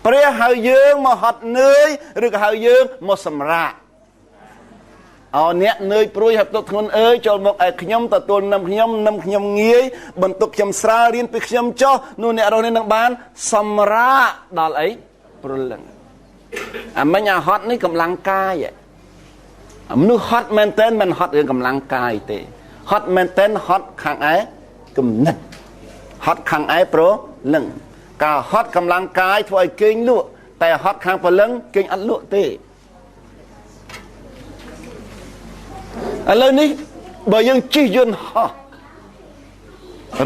ព្រះហៅយើងមកហត់នឿយឬក៏ហៅយើងមកសម្រាកអោអ្នកនឿយព្រួយហើយទុកធ្ងន់អើយចូលមកឲ្យខ្ញុំទទួលនឹមខ្ញុំងាយបន្ទុកខ្ញុំស្រាលរៀនពីខ្ញុំចុះនោះអ្នករស់នេះនឹងបានសម្រាកដល់អីព្រលឹងអាមិញអាហត់នេះកម្លាំងកាយមនុស្សហត់មែនតើមិនហត់រឿងកម្លាំងកាយទេហត់មែនតើហត់ខាងឯគំនិតហត់ខាងឯព្រលឹងការហត់កម្លាំងកាយធ្វើឲ្យគេងលក់តែហត់ខាងព្រលឹងគេងអត់លក់ទេឥឡូវនេះបើយើងជិះយន្តហោះ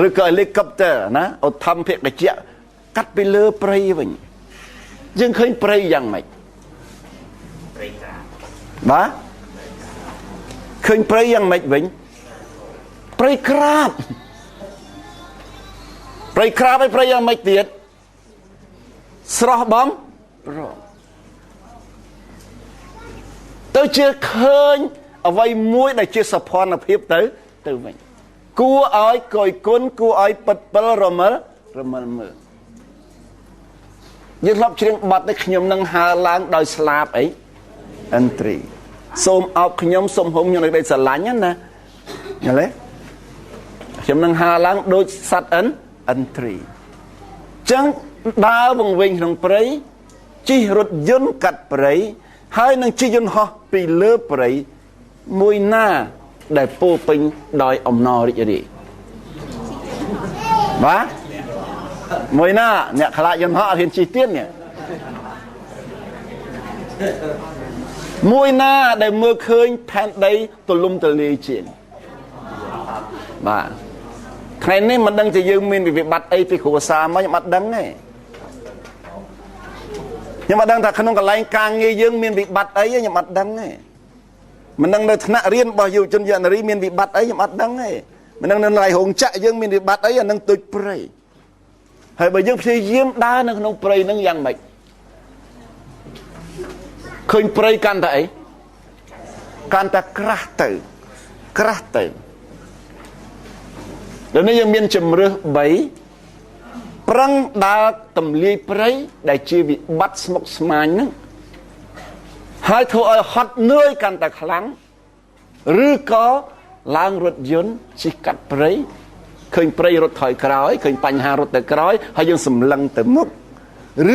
ឬក៏ហេលីកុបទ័រណាអូថំភេកជ្ជៈកាត់ពីលើព្រៃវិញយើងឃើញព្រៃយ៉ាងម៉េចព្រៃក្រាបបាទឃើញព្រៃយ៉ាងម៉េចវិញព្រៃក្រាបព្រៃក្រាបហើយព្រៃយ៉ាងម៉េចទៀតស្រស់បងប្រទៅជាឃើញអ្វីមួយដែលជាសភនភាពទៅវិញគួរឲ្យកយគុណគួរឲ្យពិតពិលរមិលមើលយើងធ្លាប់ច្រៀងបទនេះខ្ញុំនឹងហើរឡើងដោយស្លាបអីឥន្ទ្រីសូមអោបខ្ញុំសូមហុំខ្ញុំនៅដីស្រឡាញ់ណាយល់ទេខ្ញុំនឹងហើរឡើងដូចសត្វឥន្ទ្រីចឹងដើរវង្វេងក្នុងព្រៃជិះរថយន្តកាត់ព្រៃហើយនឹងជិះយន្តហោះពីលើព្រៃមួយណាដែលពោពេញដោយអំណររីករាយបាទមួយណាអ្នកខ្លាចយន្តហោះអត់ហ៊ានជិះទៀតនេះមួយណាដែលមើលឃើញផែនដីទលំទលាយជាងបាទថ្ងៃនេះមិនដឹងថាយើងមានវិបត្តិអីពីគ្រួសារមកខ្ញុំអត់ដឹងទេខ្ញុំអត់ដឹងថាក្នុងកន្លែងការងារយើងមានវិបត្តិអីខ្ញុំអត់ដឹងទេមិនដឹងនៅថ្នាក់រៀនរបស់យុវជនយនារីមានវិបត្តិអីខ្ញុំអត់ដឹងទេមិនដឹងនៅឡៃរោងចក្រយើងមានវិបត្តិអីអានឹងទុយព្រៃហើយបើយើងព្យាយាមដើរនៅក្នុងព្រៃហ្នឹងយ៉ាងម៉េចឃើញព្រៃកាន់តែអីកាន់តែក្រាស់ទៅដល់នេះយើងមានជំរឿស3ប្រឹងដើរទម្លាយព្រៃដែលជាវិបត្តិស្មុគស្មាញហ្នឹងហើយធ្វើឲ្យហត់នឿយកាន់តែខ្លាំងឬក៏ឡើងរថយន្តជិះកាត់ព្រៃឃើញព្រៃរត់ថយក្រោយឃើញបញ្ហារត់ទៅក្រោយហើយយើងសម្លឹងទៅមុខ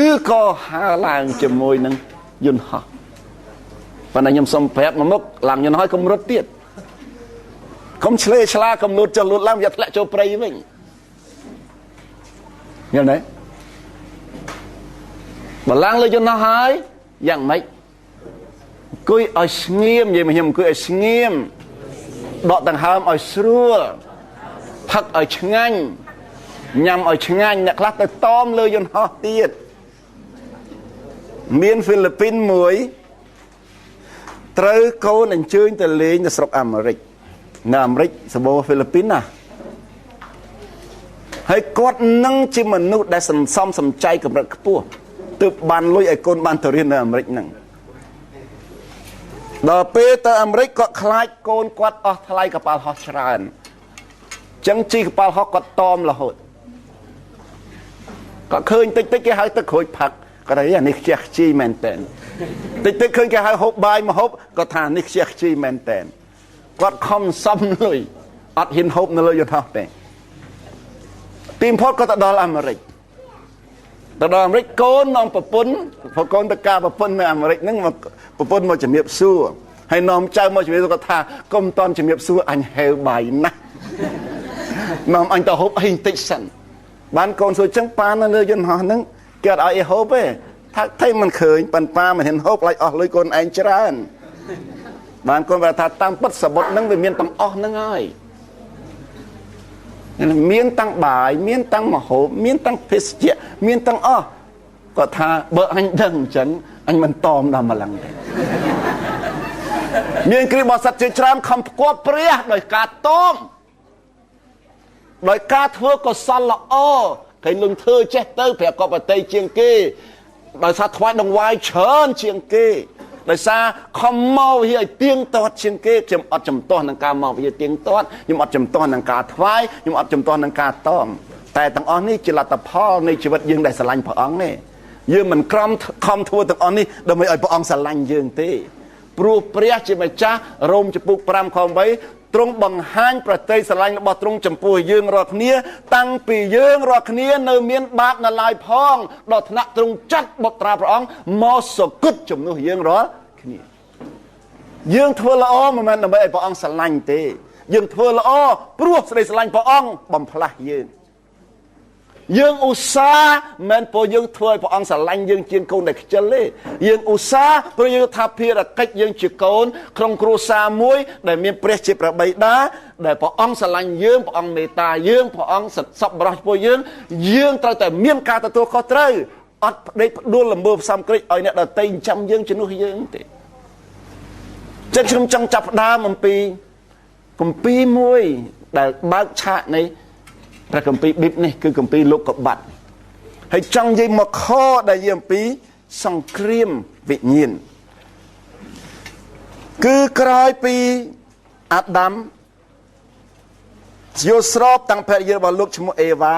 ឬក៏ហើរឡើងជាមួយនឹងយន្តហោះប៉ុន្តែខ្ញុំសូមប្រាប់មកមុខឡើងយន្តហោះកុំរត់ទៀតកុំឆ្លេឆ្លាកុំលូតចុះលូតឡើងវាធ្លាក់ចូលព្រៃវិញយល់ទេបើឡើងលើយន្តហោះហើយយ៉ាងម៉េចអង្គុយឲ្យស្ងៀមនិយាយមកខ្ញុំអង្គុយឲ្យស្ងៀមដកដង្ហើមឲ្យស្រួលផឹកឲ្យឆ្ងាញ់ញ៉ាំឲ្យឆ្ងាញ់អ្នកខ្លះទៅតមលើយន្តហោះទៀតមានហ្វីលីពីនមួយត្រូវកូនអញ្ជើញទៅលេងនៅស្រុកអាមេរិកនៅអាមេរិកសម្បូរហ្វីលីពីនណាហើយគាត់នឹងជាមនុស្សដែលសន្សំសំចៃកម្រិតខ្ពស់ទើបបានលុយឲ្យកូនបានទៅរៀននៅអាមេរិកហ្នឹងដល់ពេលទៅអាមេរិកគាត់ខ្លាចកូនគាត់អស់ថ្លៃកប៉ាល់ហោះច្រើនចឹងជីកប៉ាល់ហោះគាត់តមរហូតគាត់ឃើញតិចគេហៅទឹកក្រូចផឹកគាត់ថាអានេះខ្ជះខ្ជីមែនតើតិចឃើញគេហៅហូបបាយមកហូបគាត់ថានេះខ្ជះខ្ជីមែនតើគាត់ខំសំលុយអត់ហ៊ានហូបនៅលើយន្តហោះទេទីបំផុតគាត់ទៅដល់អាមេរិកកូននាំប្រពន្ធកូនទៅការប្រពន្ធនៅអាមេរិកហ្នឹងមកប្រពន្ធមកជំរាបសួរហើយនាំចៅមកជំរាបសួរគាត់ថាកុំតន់ជំរាបសួរអញហេវបាយណាស់នាំអញទៅហូបអីបន្តិចសិនបានកូនសួរចឹងប៉ានៅលើយន្តហោះហ្នឹងគេអត់ឲ្យហូបទេថាតែមិនឃើញប៉ាន់ប៉ាមិនហ៊ានហូបខ្លាចអស់លុយកូនឯងច្រើនបានកូនប្រាប់ថាតាមពិតសបុតហ្នឹងវាមានទាំងអស់ហ្នឹងហើយមានទាំងបាយមានទាំងម្ហូបមានទាំងភេសជ្ជៈមានទាំងអស់គាត់ថាបើអញដឹងអញ្ចឹងអញមិនតមដល់ម្លឹងទេមានគ្រាបោះសត្វជាច្រើនខំផ្គាប់ព្រះដោយការតមដោយការធ្វើកុសលល្អគេនឹងធ្វើចេះទៅប្រាប់កបតីជាងគេដោយសារថ្វាយដង្វាយច្រើនជាងគេដោយសារខំមកវាឲ្យទៀងទាត់ជាងគេខ្ញុំអត់ចំទាស់នឹងការមកវាទៀងទាត់ខ្ញុំអត់ចំទាស់នឹងការថ្វាយខ្ញុំអត់ចំទាស់នឹងការតមតែទាំងអស់នេះជាលទ្ធផលនៃជីវិតយើងដែលស្រឡាញ់ព្រះអង្គទេ យើងមិនក្រំខំធ្វើទាំងអស់នេះដើម្បីឲ្យព្រះអង្គស្រឡាញ់យើងទេព្រោះព្រះជាម្ចាស់រ៉ូមចំពុក5ខ8ទ្រង់បង្ហាញប្រតិស្រឡាញ់របស់ទ្រង់ចំពោះយើងរាល់គ្នាតាំងពីយើងរាល់គ្នានៅមានបាបនៅឡើយផងដល់ថ្នាក់ទ្រង់ចាត់បុត្រាព្រះអង្គមកសគត់ជំនួសយើងរាល់គ្នាយើងធ្វើល្អមិនមែនដើម្បីឲ្យព្រះអង្គស្រឡាញ់ទេយើងធ្វើល្អព្រោះសេចក្តីស្រឡាញ់ព្រះអង្គបំផ្លាស់យើងឧស្សាហ៍មិនព្រោះយើងធ្វើឲ្យព្រះអង្គស្រឡាញ់យើងជាងកូនដែលខ្ជិលទេយើងឧស្សាហ៍ព្រោះយើងថាភារកិច្ចយើងជាកូនក្នុងគ្រួសារមួយដែលមានព្រះជាព្រះបិតាដែលព្រះអង្គស្រឡាញ់យើងព្រះអង្គមេត្តាយើងព្រះអង្គសប្បុរសចំពោះយើងត្រូវតែមានការទទួលខុសត្រូវអត់ដេកផ្ដួលល្មើផ្សំក្រិចឲ្យអ្នកដទៃចាំយើងជំនួសយើងទេចឹងខ្ញុំចង់ចាប់ផ្ដើមអំពីគម្ពីរមួយដែលបើកឆាកនៃព្រះគម្ពីរប៊ីបនេះគឺគម្ពីរលោកុបាតហើយចង់និយាយមកខដែលនិយាយអំពីសង្គ្រាមវិញ្ញាណគឺក្រោយពីអាដាមយល់ស្របតាំងភរិយារបស់លោកឈ្មោះអេវ៉ា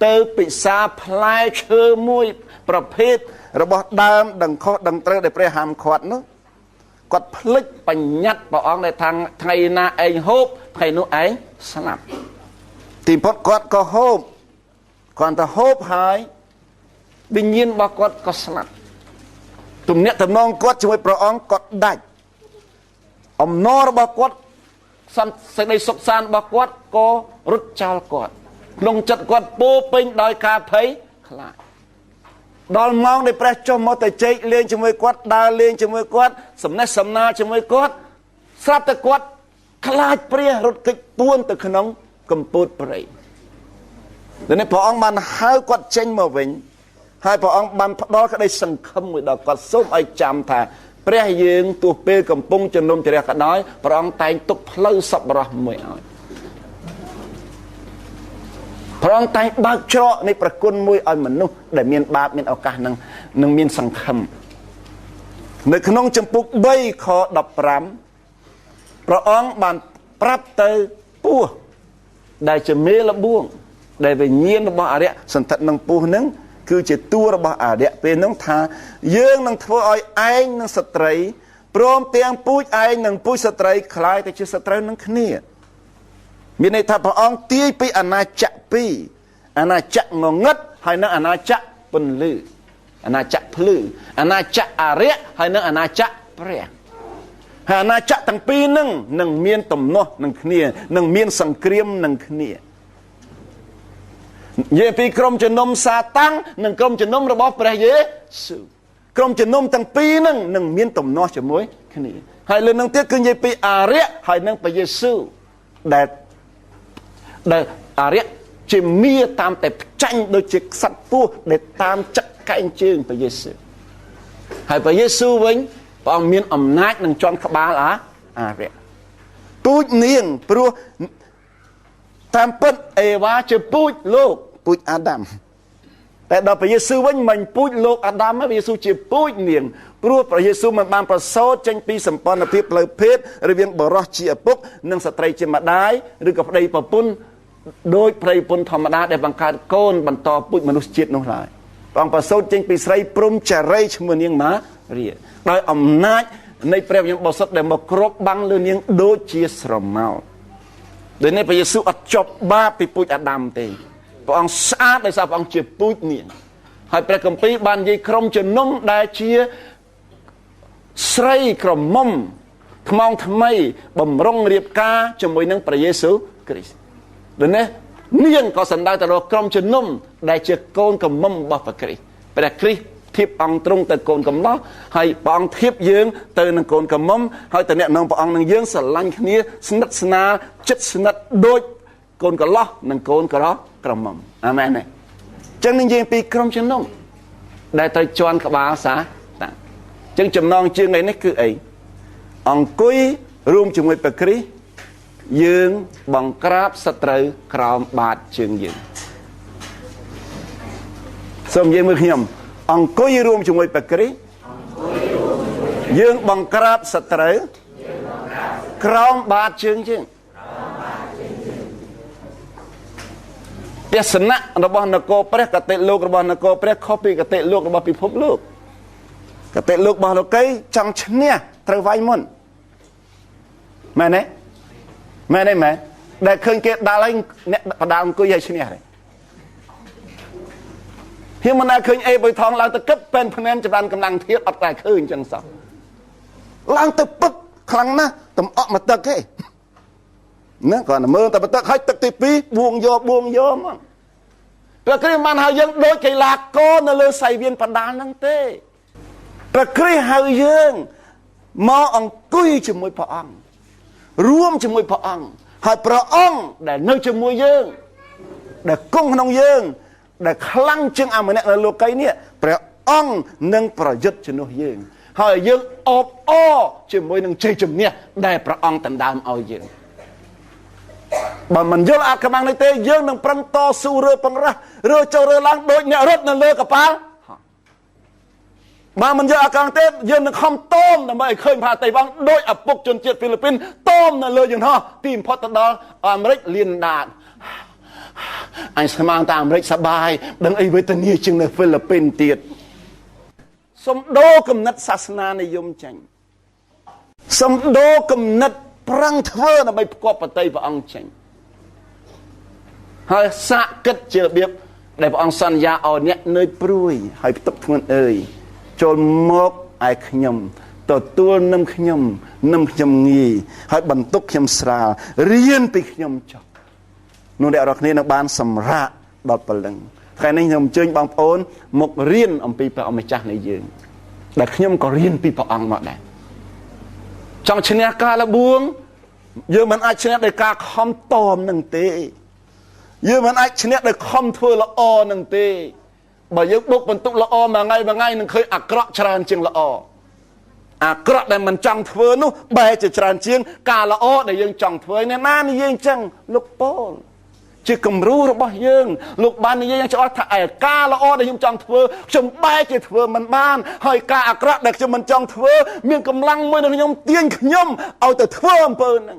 ទៅពិសាផ្លែឈើមួយប្រភេទរបស់ដើមដឹងខុសដឹងត្រូវដែលព្រះហាមឃាត់នោះគាត់ភ្លេចបញ្ញត្តិព្រះអង្គដែលថាថ្ងៃណាឯងហូបថ្ងៃនោះឯងស្លាប់ទីផុតគាត់ក៏ហូបគាត់ទៅហូបហើយវិញ្ញាណរបស់គាត់ក៏ស្លាប់ទំនាក់ទំនងគាត់ជាមួយព្រះអង្គក៏ដាច់អំណររបស់គាត់សេចក្តីសុខសាន្តរបស់គាត់ក៏រត់ចោលគាត់ក្នុងចិត្តគាត់ពោពេញដោយការភ័យខ្លាចដល់ម៉ោងដែលព្រះចុះមកទៅជែកលេងជាមួយគាត់ដើរលេងជាមួយគាត់សំណេះសំណាលជាមួយគាត់ស្រាប់តែគាត់ខ្លាចព្រះរត់គេចពួនទៅក្នុងកំពូតព្រៃដល់នេះព្រះអង្គបានហៅគាត់ចេញមកវិញហើយព្រះអង្គបានផ្ដល់ក្តីសង្ឃឹមមួយដល់គាត់សូមឲ្យចាំថាព្រះយើងទោះពេលកំពុងជំនុំជម្រះក៏ដោយព្រះអង្គតែងទុកផ្លូវសប្បុរសមួយឲ្យព្រះអង្គតែងបើកច្រកនៃប្រគុណមួយឲ្យមនុស្សដែលមានបាបមានឱកាសនឹងមានសង្ឃឹមនៅក្នុងចំពុក3ខ15ព្រះអង្គបានប្រាប់ទៅពស់ដែលជាមេលបួងដែលវិញ្ញាណរបស់អរិយសន្ធិដ្ឋនឹងពស់នឹងគឺជាតួរបស់អរិយពេលនោះថាយើងនឹងធ្វើឲ្យឯងនិងស្ត្រីព្រមទាំងពូជឯងនិងពូជស្ត្រីคล้ายទៅជាសត្រូវនឹងគ្នាមានន័យថាព្រះអង្គទាយពីអាណាចក្រពីរអាណាចក្រងងឹតហើយនិងអាណាចក្រពន្លឺអាណាចក្រភ្លឺអាណាចក្រអរិយហើយនិងអាណាចក្រព្រះហើយអាណាចក្រទាំងពីរនឹងនឹងមានទំនាស់នឹងគ្នានឹងមានសង្គ្រាមនឹងគ្នានិយាយពីក្រុមជំនុំសាតាំងនិងក្រុមជំនុំរបស់ព្រះយេស៊ូវក្រុមជំនុំទាំងពីរនឹងមានទំនាស់ជាមួយគ្នាហើយលើនឹងទៀតគឺនិយាយពីអរិយហើយនិងព្រះយេស៊ូវដែលអរិយជាមាតាមតែផ្ចាញ់ដូចជាសត្វពស់ដែលតាមចឹកកែងជើងព្រះយេស៊ូវហើយព្រះយេស៊ូវវិញព្រះអង្គមានអំណាចនឹងជាន់ក្បាលអរិយពូជនាងព្រោះតាមពិតអេវ៉ាជាពូជលោកពូជអាដាមតែដល់ព្រះយេស៊ូវវិញមិនពូជលោកអាដាមទេព្រះយេស៊ូវជាពូជនាងព្រោះព្រះយេស៊ូវមិនបានប្រសូតចេញពីសម្ព័ន្ធភាពផ្លូវភេទរវាងបុរសជាឪពុកនិងស្ត្រីជាម្ដាយឬក៏ប្តីប្រពន្ធដោយប្តីប្រពន្ធធម្មតាដែលបង្កើតកូនបន្តពូជមនុស្សជាតិនោះឡើយព្រះអង្គប្រសូតចេញពីស្រីព្រំចារីឈ្មោះនាងម៉ារីដោយអំណាចនៃព្រះវិញ្ញាណបរិសុទ្ធដែលមកគ្របបាំងលើនាងដូចជាស្រមោលដោយនេះព្រះយេស៊ូវអត់ជាប់បាបពីពូជអាដាមទេព្រះអង្គស្អាតដោយសារព្រះអង្គជាពូជនាងហើយព្រះគម្ពីរបាននិយាយក្រុមជំនុំដែលជាស្រីក្រមុំថ្មងថ្មីបំរុងរៀបការជាមួយនឹងព្រះយេស៊ូវគ្រីស្ទដូច្នេះនាងក៏សម្ដៅទៅរកក្រុមជំនុំដែលជាកូនក្រមុំរបស់ព្រះគ្រីស្ទព្រះគ្រីស្ទធៀបអង្គទ្រង់ទៅកូនកំឡោះហើយព្រះអង្គធៀបយើងទៅនឹងកូនក្រមុំហើយតំណែងព្រះអង្គនឹងយើងស្រឡាញ់គ្នាស្និទ្ធស្នាលចិត្តស្និទ្ធដូចកូនកឡោះនិងកូនក្រមុំអាមែនទេចឹងនិយាយពីក្រុមជំនុំដែលត្រូវជន់ក្បាលសាតាំងចឹងចំណងជើងនេះគឺអីអង្គុយរួមជាមួយព្រះគ្រីស្ទយើងបង្ក្រាបសត្រូវក្រោមបាតជើងយើងសូមនិយាយមើលខ្ញុំអង្គុយរួមជាមួយព្រះគ្រីស្ទយើងបង្ក្រាបសត្រូវក្រោមបាតជើងយើង ទេសនៈរបស់នគរព្រះកតិលោករបស់នគរព្រះខុសពីកតិលោករបស់ពិភពលោកកតិលោករបស់លោកីចង់ឈ្នះត្រូវវាយមុនមែនទេមែនទេមែនដែលឃើញគេដាល់ហើយអ្នកបដាល់អង្គុយឲ្យឈ្នះទេហ៊ានមិនដែលឃើញអេបុយថងឡើងទៅគិតពេនភ្នែនចម្រើនកម្លាំងធាតុអត់តែឃើញចឹងសោះឡើងទៅពឹកខ្លាំងណាស់តំអក់មកទឹកទេណាគាត់មើលតែទឹកឲ្យទឹកទី2បួងយកមកព្រះគ្រីស្ទបានហៅយើងដូចកីឡាករនៅលើសៃវៀនបដាល់ហ្នឹងទេព្រះគ្រីស្ទហៅយើងមកអង្គុយជាមួយព្រះអង្គរួមជាមួយព្រះអង្គហើយព្រះអង្គដែលនៅជាមួយយើងដែលគង់ក្នុងយើងដែលខ្លាំងជាងអាម្នាក់នៅលោកីនេះព្រះអង្គនឹងប្រយុទ្ធជំនួសយើងហើយយើងអបអរជាមួយនឹងជ័យជំនះដែលព្រះអង្គដណ្ដើមឲ្យយើងបើមិនយល់អាកំបាំងនេះទេយើងនឹងប្រឹងតស៊ូរើពង្រះរើចូលរើឡើងដូចអ្នករត់នៅលើកប៉ាល់បើមិនយកអាកំបាំងទេយើងនឹងខំតមដើម្បីឲ្យឃើញផាតៃវ៉ង់ដូចឪពុកជនជាតិហ្វីលីពីនតមនៅលើយន្តហោះទីបំផុតទៅដល់អាមេរិកលៀនដាតអញស្មានតែអាមេរិកសប្បាយដឹងអីវេទនាជាងនៅហ្វីលីពីនទៀតសំដោគំនិតសាសនានិយមចាញ់សំដោគំនិតប្រឹងធ្វើដើម្បីផ្គប់បតីព្រះអង្គចេញហើយសាកគិតជារបៀបដែលព្រះអង្គសន្យាឲ្យអ្នកនឿយព្រួយហើយផ្ទុកធ្ងន់អើយចូលមកឯខ្ញុំទទួលនឹមខ្ញុំងាយហើយបន្ទុកខ្ញុំស្រាលរៀនពីខ្ញុំចុះនោះអ្នកនរគ្នានឹងបានសម្រាកដល់ព្រលឹងថ្ងៃនេះខ្ញុំអញ្ជើញបងប្អូនមករៀនអំពីព្រះអង្គម្ចាស់នៃយើងដែលខ្ញុំក៏រៀនពីព្រះអង្គមកដែរចង់ឈ្នះការលបួងយើងមិនអាចឈ្នះដោយការខំតមនឹងទេយើងមិនអាចឈ្នះដោយខំធ្វើល្អនឹងទេបើយើងបុកបន្ទុកល្អមួយថ្ងៃនឹងឃើញអាក្រក់ច្រើនជាងល្អអាក្រក់ដែលមិនចង់ធ្វើនោះបែរជាច្រើនជាងការល្អដែលយើងចង់ធ្វើអ្នកណានិយាយអញ្ចឹងលោកប៉ូលជាគំរូរបស់យើងលោកបាននិយាយយ៉ាងច្បាស់ថាឯការល្អដែលខ្ញុំចង់ធ្វើខ្ញុំបែរជាធ្វើមិនបានហើយការអាក្រក់ដែលខ្ញុំមិនចង់ធ្វើមានកម្លាំងមួយនៅខ្ញុំទាញខ្ញុំឲ្យទៅធ្វើអំពើហ្នឹង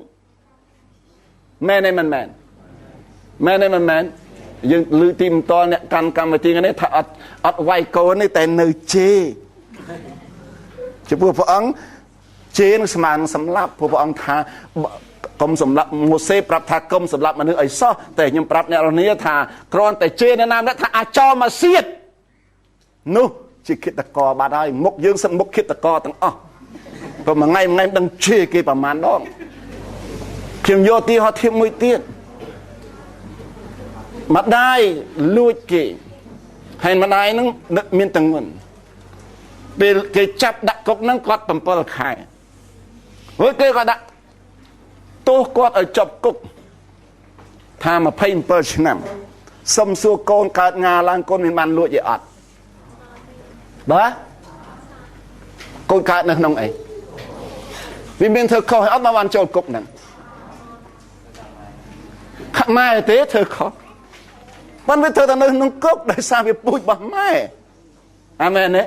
មែនទេមិនមែនយើងឮទីមតលអ្នកកាន់កម្មវិធីនេះថាអត់វាយកូននេះតែនៅជេចំពោះព្រះអង្គជេនឹងស្មើនឹងសម្លាប់ព្រះអង្គថាកុំសម្លាប់ម៉ូសេប្រាប់ថាកុំសម្លាប់មនុស្សឲ្យសោះតែខ្ញុំប្រាប់អ្នករនាថាគ្រាន់តែជេរអ្នកណាម្នាក់ថាអាចោលមកសៀតនោះជាឃាតករបាត់ហើយមុខយើងសិនមុខឃាតករទាំងអស់ព្រោះមួយថ្ងៃមិនដឹងជេរគេប្រមាណដងខ្ញុំយកទីហោះធៀបមួយទៀតម្ដាយលួចគេហើយម្ដាយនឹងមានតងន់ពេលគេចាប់ដាក់គុកហ្នឹងគាត់7 ខែហើយគេក៏ដាក់ទោសគាត់ឲ្យជាប់គុកថា27 ឆ្នាំសុំសួរកូនកើតងាឡើងកូនមានបានលួចទេអត់បាទកូនកើតនៅក្នុងអីវាមានធ្វើខុសអត់បានចូលគុកហ្នឹងម៉ែទេធ្វើខុសបានវាធ្វើតែនៅក្នុងគុកដោយសារវាពូជរបស់ម៉ែអាមែនទេឥ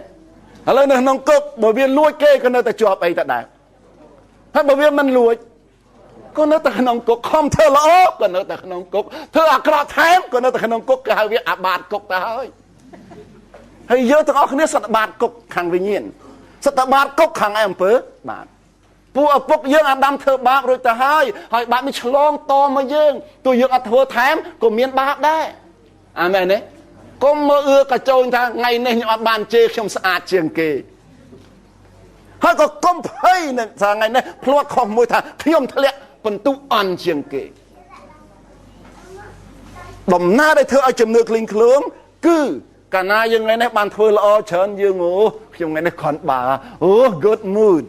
ឡូវនៅក្នុងគុកបើវាលួចគេក៏នៅតែជាប់អីតដែរហើយបើវាមិនលួចក៏នៅតែក្នុងគុកខំធ្វើល្អក៏នៅតែក្នុងគុកធ្វើអាក្រក់ថែមក៏នៅតែក្នុងគុកគេហៅវាអាបាតគុកទៅហើយយើងទាំងអស់គ្នាសត្វបាតគុកខាងវិញ្ញាណសត្វបាតគុកខាងអំពើបាទពួកឪពុកយើងអាដាមធ្វើបាបរួចទៅហើយបាបនេះឆ្លងតមកយើងទោះយើងអត់ធ្វើថែមក៏មានបាបដែរអាមែនទេកុំមើលកញ្ចោញថាថ្ងៃនេះខ្ញុំអត់បានជេរខ្ញុំស្អាតជាងគេហើយក៏កុំភ័យនឹងថាថ្ងៃនេះភ្លាត់ខុសមួយថាខ្ញុំធ្លាក់បន្ទុកអន់ជាងគេដំណើរដែលធ្វើឲ្យជំនឿក្លីងក្លងគឺកាលណាយើងថ្ងៃនេះបានធ្វើល្អច្រើនយើងខ្ញុំថ្ងៃនេះខន់បា good mood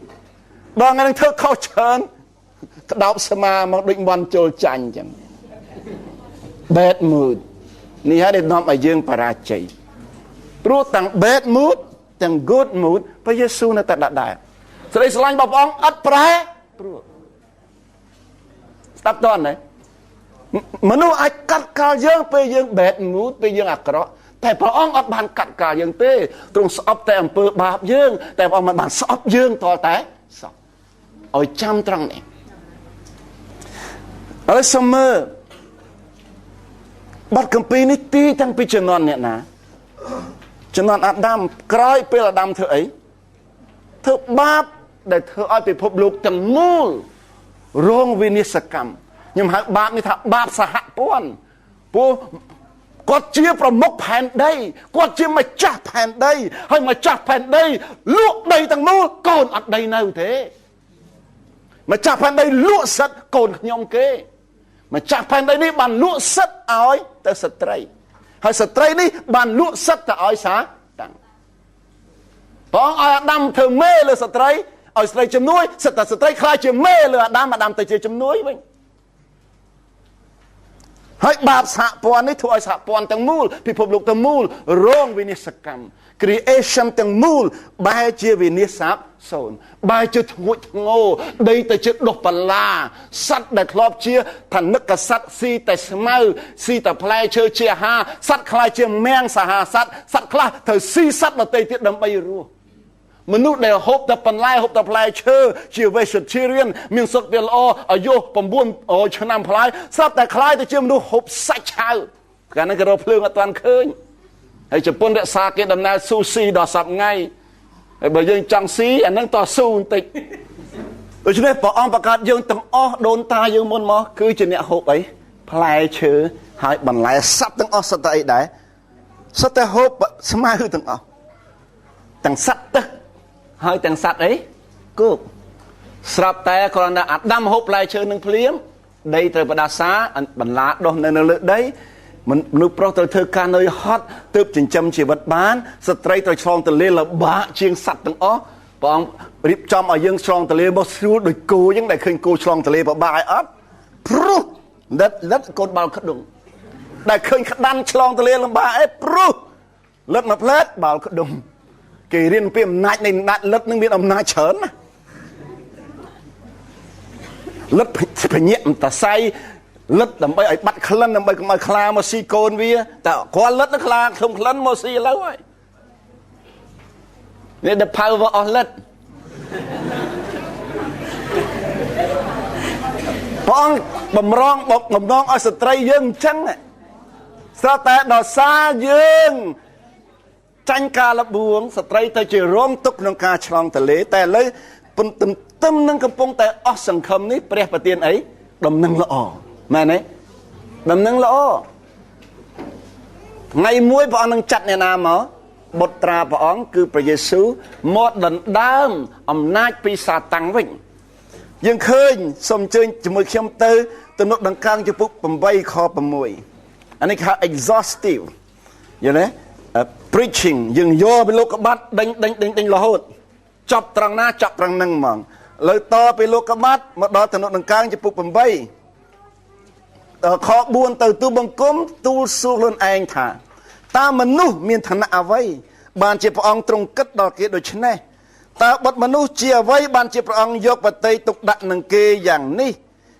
ដល់ថ្ងៃនេះធ្វើខុសច្រើនក្តោបស្មាមកដូចមន់ចូលចាញ់អញ្ចឹង bad mood នេះហើយដែលនាំឲ្យយើងបរាជ័យព្រោះទាំង bad mood ទាំង good mood ព្រះយេស៊ូវនៅតែដដែលសេចក្តីស្រឡាញ់របស់ព្រះអង្គអត់ប្រែព្រោះស្ដាប់តើណាមនុស្សអាចកាត់កាល់យើងពេលយើង bad mood ពេលយើងអាក្រក់តែព្រះអង្គអត់បានកាត់កាល់យើងទេទ្រង់ស្អប់តែអំពើបាបយើងតែព្រះអង្គមិនបានស្អប់យើងតតែសោះឲ្យចាំត្រង់នេះហើយសូមមើល បាត់កំពីនេះទីតាំងពីជំនាន់អ្នកណាជំនាន់អាដាមក្រោយពេលអាដាមធ្វើអីធ្វើបាបដែលធ្វើឲ្យពិភពលោកទាំងមូលរងវិនាសកម្មខ្ញុំហៅបាបនេះថាបាបសហព័ន្ធព្រោះគាត់ជាប្រមុខផែនដីគាត់ជាម្ចាស់ផែនដីហើយម្ចាស់ផែនដីលក់ដីទាំងមូលកូនអត់ដីនៅទេម្ចាស់ផែនដីលក់សិទ្ធកូនខ្ញុំគេម្ចាស់ផែនដីនេះបានលក់សិទ្ធឲ្យទៅស្ត្រីហើយស្ត្រីនេះបានលក់សិទ្ធទៅឲ្យសាតាំងព្រះអង្គឲ្យអាដាមធ្វើមេលើស្ត្រីឲ្យស្ត្រីជំនួយសិទ្ធតែស្ត្រីខ្លាចជាមេលើអាដាមទៅជាជំនួយវិញហើយបាបសហព័ន្ធនេះធ្វើឲ្យសហព័ន្ធទាំងមូលពិភពលោកទាំងមូលរងវិនាសកម្ម creation ទាំងមូលបែរជាវិនាសសាបសូន្យបែរជាធ្ងន់ធ្ងរដីទៅជាដុះបន្លាសត្វដែលធ្លាប់ជាធនិកសត្វស៊ីតែស្មៅស៊ីតែផ្លែឈើជាអាហារសត្វខ្លាចជាមាំងសាហាសត្វសត្វខ្លះត្រូវស៊ីសត្វដទៃទៀតដើម្បីរស់មនុស្សដែលហូបតែបន្លែហូបតែផ្លែឈើជា vegetarian មានសុខភាពល្អអាយុ9ឆ្នាំផ្លែស្រាប់តែខ្លាយទៅជាមនុស្សហូបសាច់ឆៅកាលហ្នឹងគេរកភ្លើងអត់ទាន់ឃើញហើយជប៉ុនរក្សាគេដំណើរស៊ូស៊ីដល់សប្តាហ៍ហើយបើយើងចង់ស៊ីអាហ្នឹងតស៊ូបន្តិចដូច្នេះព្រះអង្គបង្កើតយើងទាំងអស់ដូនតាយើងមុនមកគឺជាអ្នកហូបអីផ្លែឈើហើយបន្លែសត្វទាំងអស់សត្វតែអីដែរសត្វតែហូបស្មៅទាំងអស់ទាំងសត្វទឹកហើយទាំងសត្វអីគោកស្រាប់តែគ្រាន់តែអាដាមហូបផ្លែឈើនឹងភ្លាមដីត្រូវបដាសាបន្លាដុះនៅលើដីមនុស្សប្រុសត្រូវធ្វើការនៅហត់ទើបចិញ្ចឹមជីវិតបានស្ត្រីត្រូវឆ្លងទន្លេលំបាកជាងសត្វទាំងអស់ព្រះអង្គរៀបចំឲ្យយើងឆ្លងទន្លេមកស្រួលដូចគោអញ្ចឹងដែលឃើញគោឆ្លងទន្លេពិបាកឲ្យអត់ព្រោះលិតកូនបាល់ក្ដុងដែលឃើញក្តាន់ឆ្លងទន្លេលំបាកព្រោះលិតមកផ្លែតបាល់ក្ដុងគេរៀនពីអំណាចនៃលិតនឹងមានអំណាចច្រើនណាលិតភញាក់តសៃលិតដើម្បីឲ្យបាត់ក្លិនដើម្បីកុំឲ្យខ្លាមកស៊ីកូនវាតែគាត់លិតនឹងខ្លាខ្ញុំក្លិនមកស៊ីឥឡូវហើយនេះ the power of លិតព្រះអង្គបំរងឲ្យស្ត្រីយើងអញ្ចឹងស្រាប់តែដល់សារយើងចាញ់ការលបួងស្ត្រីទៅជារងទុកក្នុងការឆ្លងទន្លេតែឥឡូវទន្ទឹមនឹងកំពុងតែអស់សង្ឃឹមនេះព្រះប្រទានអីដំណឹងល្អមែនទេដំណឹងល្អថ្ងៃមួយព្រះអង្គនឹងចាត់អ្នកណាមកបុត្រាព្រះអង្គគឺព្រះយេស៊ូវមកដណ្ដើមអំណាចពីសាតាំងវិញយើងឃើញសូមអញ្ជើញជាមួយខ្ញុំទៅទំនុកដង្កើងចំពុក8ខ6អានេះគេហៅ exhaustive យល់ទេpreaching យើងយកពីលោកកបាត់ដេញរហូតចប់ត្រង់ណាចប់ត្រង់ហ្នឹងហ្មងលើតពីលោកកបាត់មកដល់ទំនុកដង្កើងចំពុក8ខ4ទៅទូបង្គំទូលសួរខ្លួនឯងថាតើមនុស្សមានឋានៈអ្វីបានជាព្រះអង្គទ្រង់គិតដល់គេដូច្នេះតើបុត្រមនុស្សជាអ្វីបានជាព្រះអង្គយកបតីទុកដាក់នឹងគេយ៉ាងនេះ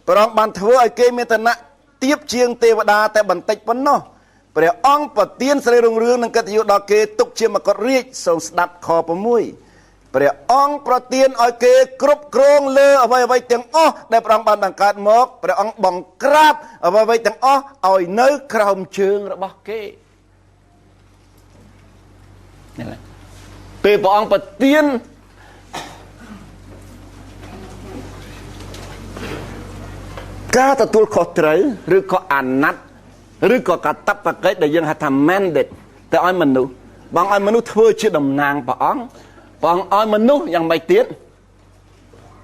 ព្រះអង្គបានធ្វើឲ្យគេមានឋានៈទាបជាងទេវតាតែបន្តិចប៉ុណ្ណោះព្រះអង្គប្រទានសេរីរុងរឿងនិងកិត្តិយសដល់គេទុកជាមកុដរាជសូមស្ដាប់ខ6ព្រះអង្គប្រទានឲ្យគេគ្រប់គ្រងលើអ្វីៗទាំងអស់ដែលព្រះអង្គបានបង្កើតមកព្រះអង្គបង្ក្រាបអ្វីៗទាំងអស់ឲ្យនៅក្រោមជើងរបស់គេពេលព្រះអង្គប្រទានការទទួលខុសត្រូវឬក៏អាណត្តិឬក៏កាតព្វកិច្ចដែលយើងហៅថា mandate ទៅឲ្យមនុស្សបងឲ្យមនុស្សធ្វើជាតំណាងព្រះអង្គឲ្យមនុស្សយ៉ាងម៉េចទៀត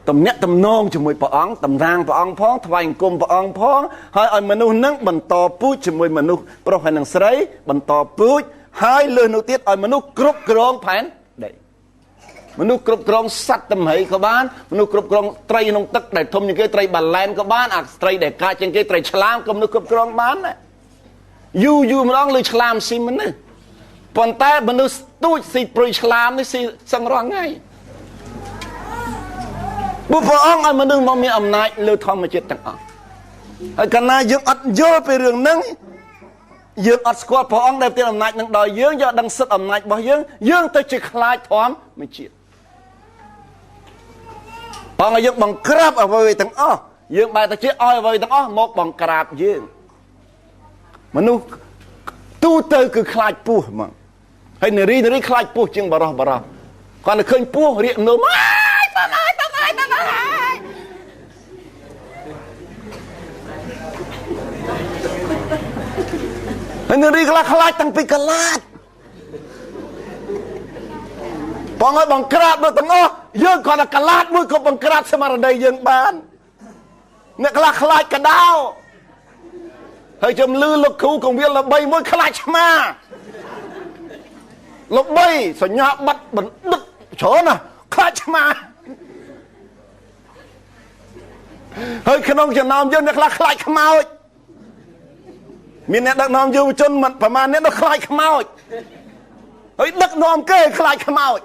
ទំនាក់ទំនងជាមួយព្រះអង្គតំណាងព្រះអង្គផងថ្វាយបង្គំព្រះអង្គផងហើយឲ្យមនុស្សនឹងបន្តពូជជាមួយមនុស្សប្រុសហើយនិងស្រីបន្តពូជហើយលើនោះទៀតឲ្យមនុស្សគ្រប់គ្រងផែនដីមនុស្សគ្រប់គ្រងសត្វតំហីក៏បានមនុស្សគ្រប់គ្រងត្រីក្នុងទឹកដែលធំជាងគេត្រីបាឡែនក៏បានអាត្រីដែលកាចជាងគេត្រីឆ្លាមក៏មនុស្សគ្រប់គ្រងបានដែរយូរម្ដងលើឆ្លាមស៊ីមនុស្សប៉ុន្តែមនុស្សទូចស៊ីព្រុយឆ្លាមនេះស៊ីសឹងរាល់ថ្ងៃបុព្វអង្គឲ្យមនុស្សមកមានអំណាចលើធម្មជាតិទាំងអស់ហើយកាលណាយើងអត់យល់ពីរឿងហ្នឹងយើងអត់ស្គាល់ព្រះអង្គដែលផ្ទាល់អំណាចនឹងដល់យើងយកដឹងសិទ្ធិអំណាចរបស់យើងទៅជាខ្លាចធម្មជាតិព្រះអង្គឲ្យយើងបង្ក្រាបអ្វីទាំងអស់យើងបែរទៅជាឲ្យអ្វីទាំងអស់មកបង្ក្រាបយើង មនុស្សទូទៅគឺខ្លាចពស់ហ្មងហើយនារីខ្លាចពស់ជាងបរោះគាត់តែឃើញពស់រៀកនោមហើយនារីខ្លាចតាំងពីកលាតបងឲ្យបង្ក្រាបមកទាំងអស់យើងគាត់តែកលាតមួយក៏បង្ក្រាបស្មារតីយើងបានអ្នកខ្លះខ្លាចកដោហើយខ្ញុំលឺលោកគ្រូកងវាលល្បីមួយខ្លាចឆ្មាល្បីសញ្ញាបត្របណ្ឌិតច្រើនណាស់ខ្លាចឆ្មាហើយក្នុងចំណោមយើងអ្នកខ្លះខ្លាចខ្មោចមានអ្នកដឹកនាំយុវជនប្រហែលអ្នកនោះខ្លាចខ្មោចហើយដឹកនាំគេខ្លាចខ្មោច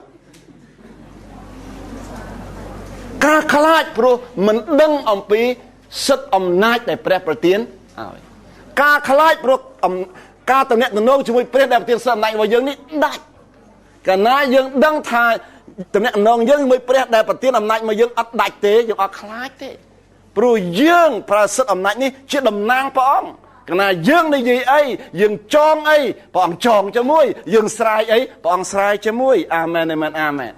ការខ្លាចព្រោះមិនដឹងអំពីសិទ្ធិអំណាចដែលព្រះប្រទានឲ្យការខ្លាចព្រោះការតំណែងជាមួយព្រះដែលប្រទានសិទ្ធិអំណាចរបស់យើងនេះដាច់កាលណាយើងដឹងថាតំណែងយើងជាមួយព្រះដែលប្រទានអំណាចមកយើងអត់ដាច់ទេយើងអត់ខ្លាចទេព្រោះយើងប្រើសិទ្ធិអំណាចនេះជាតំណាងព្រះអង្គកាលណាយើងនិយាយអីយើងចងអីព្រះអង្គចងជាមួយយើងស្រែកអីព្រះអង្គស្រែកជាមួយអាមែនអាមែនអាមែន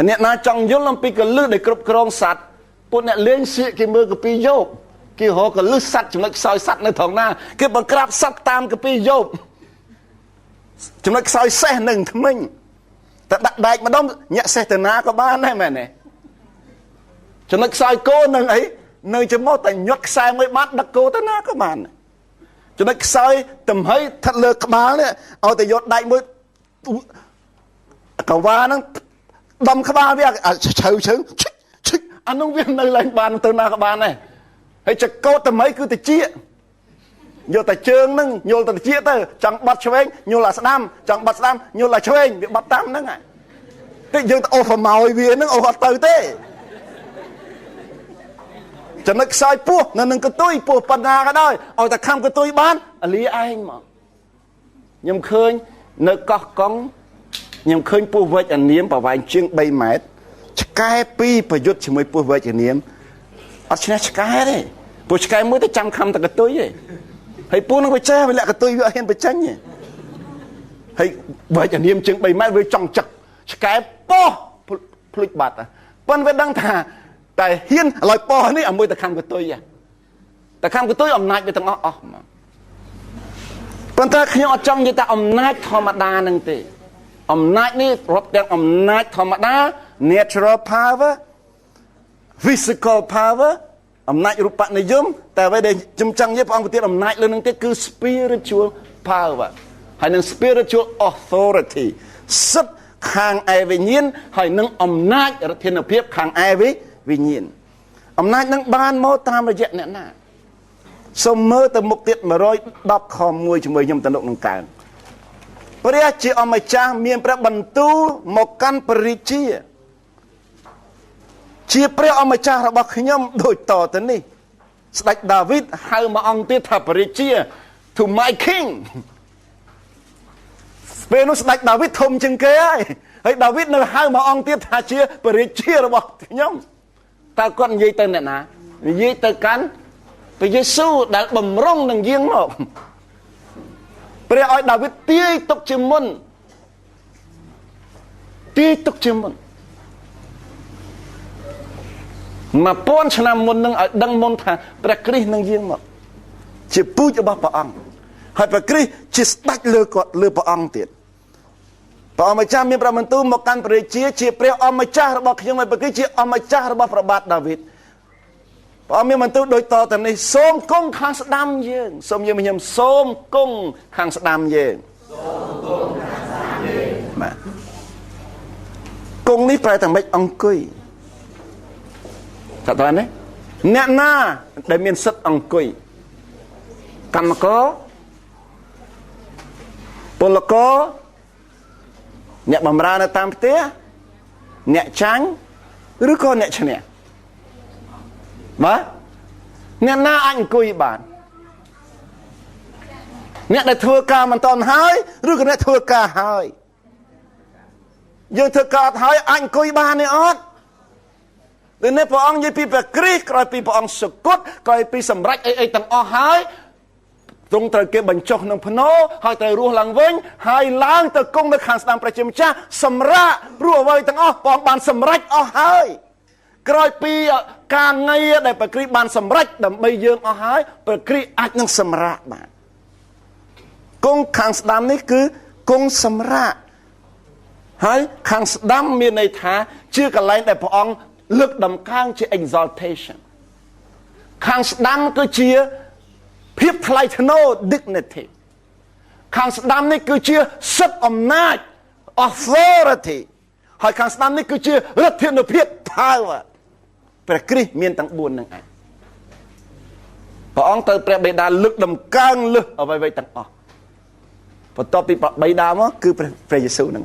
អ្នកណាចង់យល់អំពីកលឹះដែលគ្រប់គ្រងសត្វពួកអ្នកលេងសៀកគេមើលកាពីយោបគេរកកលឹះសត្វចំណុចខ្សោយសត្វនៅត្រង់ណាគេបង្ក្រាបសត្វតាមកាពីយោបចំណុចខ្សោយសេះនឹងថ្មិញតែដាក់ដែកម្ដុំញាក់សេះទៅណាក៏បានដែរមែនទេចំណុចខ្សោយគោនឹងអីនៅចំមកតែញាត់ខ្សែមួយបាត់ដឹកគោទៅណាក៏បានចំណុចខ្សោយទំហៃស្ថិតលើក្បាលនេះឲ្យតែយកដៃមួយកវ៉ាហ្នឹងដំក្បាលវាឈើអានោះវានៅឡើងបានទៅណាក៏បានដែរហើយចកោតតម្រៃគឺតិចយកតែជើងហ្នឹងញល់តែតិចទៅចង់បាត់ឆ្វេងញល់អាស្ដាំចង់បាត់ស្ដាំញល់អាឆ្វេងវាបាត់តាមហ្នឹងតែយើងទៅអូសប្រម៉ោយវាហ្នឹងអូសអត់ទៅទេចំណុចខ្សោយពោះនៅនឹងកតុយពោះប៉ុណ្ណាក៏ដោយឲ្យតែខំកតុយបានអលីឯងមកខ្ញុំឃើញនៅកោះកុងខ្ញុំឃើញពស់វែកអានាមប្រវែងជាង3ម៉ែត្រឆ្កែ2ប្រយុទ្ធជាមួយពស់វែកអានាមអត់ឈ្នះឆ្កែទេពស់ឆ្កែមួយទៅចាំខំតែកតុយទេហើយពស់នឹងវាចេះវាលាក់កតុយវាអត់ហ៊ានបញ្ចេញទេហើយវែកអានាមជាង3ម៉ែត្រវាចង់ចឹកឆ្កែប៉ោះភ្លេចបាត់ប៉ុន្តែវាដឹងថាតែហ៊ានឲ្យប៉ោះនេះឲ្យមួយតែខំកតុយតែខំកតុយអំណាចវាទាំងអស់មកប៉ុន្តែខ្ញុំអត់ចង់និយាយថាអំណាចធម្មតានឹងទេអំណាចនេះរាប់ទាំងអំណាចធម្មតា natural power physical power អំណាចរូបនិយមតែអ្វីដែលខ្ញុំចង់និយាយព្រះអង្គប្រទានអំណាចលើនឹងទៀតគឺ spiritual power ហើយនឹង spiritual authority សិទ្ធិខាងឯវិញ្ញាណហើយនឹងអំណាចរដ្ឋាភិបាលខាងឯវិញ្ញាណអំណាចនឹងបានមកតាមរយៈអ្នកណាសូមមើលទៅមុខទៀត110ខ1ជាមួយខ្ញុំតំណុកនឹងកើព្រះជាអម្ចាស់មានព្រះបន្ទូលមកកាន់ព្រះរាជាព្រះអម្ចាស់របស់ខ្ញុំដូចតទៅនេះស្ដេចដាវីតហៅមួយអង្គទៀតថាព្រះរាជា to my king ពេលនោះស្ដេចដាវីតធំជាងគេហើយដាវីតនៅហៅមួយអង្គទៀតថាជាព្រះរាជារបស់ខ្ញុំតើគាត់និយាយទៅអ្នកណានិយាយទៅកាន់ព្រះយេស៊ូវដែលបំរុងនឹងយាងមកព្រះឲ្យដាវីតទាយទុកជាមុន1000 ឆ្នាំមុននឹងឲ្យដឹងមុនថាព្រះគ្រីស្ទនឹងយាងមកជាពូជរបស់ព្រះអង្គហើយព្រះគ្រីស្ទជាស្ដេចលើគាត់លើព្រះអង្គទៀតព្រះអម្ចាស់មានព្រះបន្ទូលមកកាន់ព្រះរាជាព្រះអម្ចាស់របស់ខ្ញុំហើយព្រះគ្រីស្ទជាអម្ចាស់របស់ព្រះបាទដាវីតព្រះអង្គមានបន្ទូលដូចតទៅនេះសូមគង់ខាងស្ដាំយើងសូមខ្ញុំសូមគង់ខាងស្ដាំយើងបាទគង់នេះប្រែតែមិនអង្គុយថាតើនេះអ្នកណាដែលមានសិទ្ធិអង្គុយកម្មករពលករអ្នកបម្រើនៅតាមផ្ទះអ្នកចាញ់ឬក៏អ្នកឈ្នះបាទអ្នកណាអាចអង្គុយបានអ្នកដែលធ្វើការមិនតាន់ហើយឬក៏អ្នកធ្វើការហើយយើងធ្វើការអត់ហើយអាចអង្គុយបានទេអត់ដូចនេះព្រះអង្គនិយាយពីព្រះគ្រីស្ទក្រោយពីព្រះអង្គសុគតក្រោយពីសម្រេចអីទាំងអស់ហើយ ទ្រង់ត្រូវគេបញ្ចុះនឹងភ្នោហើយត្រូវរស់ឡើងវិញហើយឡើងទៅគង់នៅខាងស្ដាំព្រះជាម្ចាស់សម្រាប់ព្រោះអ្វីទាំងអស់ព្រះអង្គបានសម្រេចអស់ហើយក្រោយពីការងារដែលព្រះគ្រីស្ទបានសម្រេចដើម្បីយើងអស់ហើយព្រះគ្រីស្ទអាចនឹងសម្រាកបានគង់ខាងស្ដាំនេះគឺគង់សម្រាកហើយខាងស្ដាំមានន័យថាជាកន្លែងដែលព្រះអង្គលើកដំកើងជា exaltation ខាងស្ដាំគឺជាភាពថ្លៃថ្នូរ dignity ខាងស្ដាំនេះគឺជាសិទ្ធិអំណាច authority ហើយខាងស្ដាំនេះគឺជាឫទ្ធានុភាព power ព្រះគ្រីស្ទមានទាំង4នឹងឯងព្រះអង្គទៅព្រះបិតាលើកដំកើងលើសអ្វីៗទាំងអស់បន្ទាប់ពីបិតាមកគឺព្រះយេស៊ូវហ្នឹង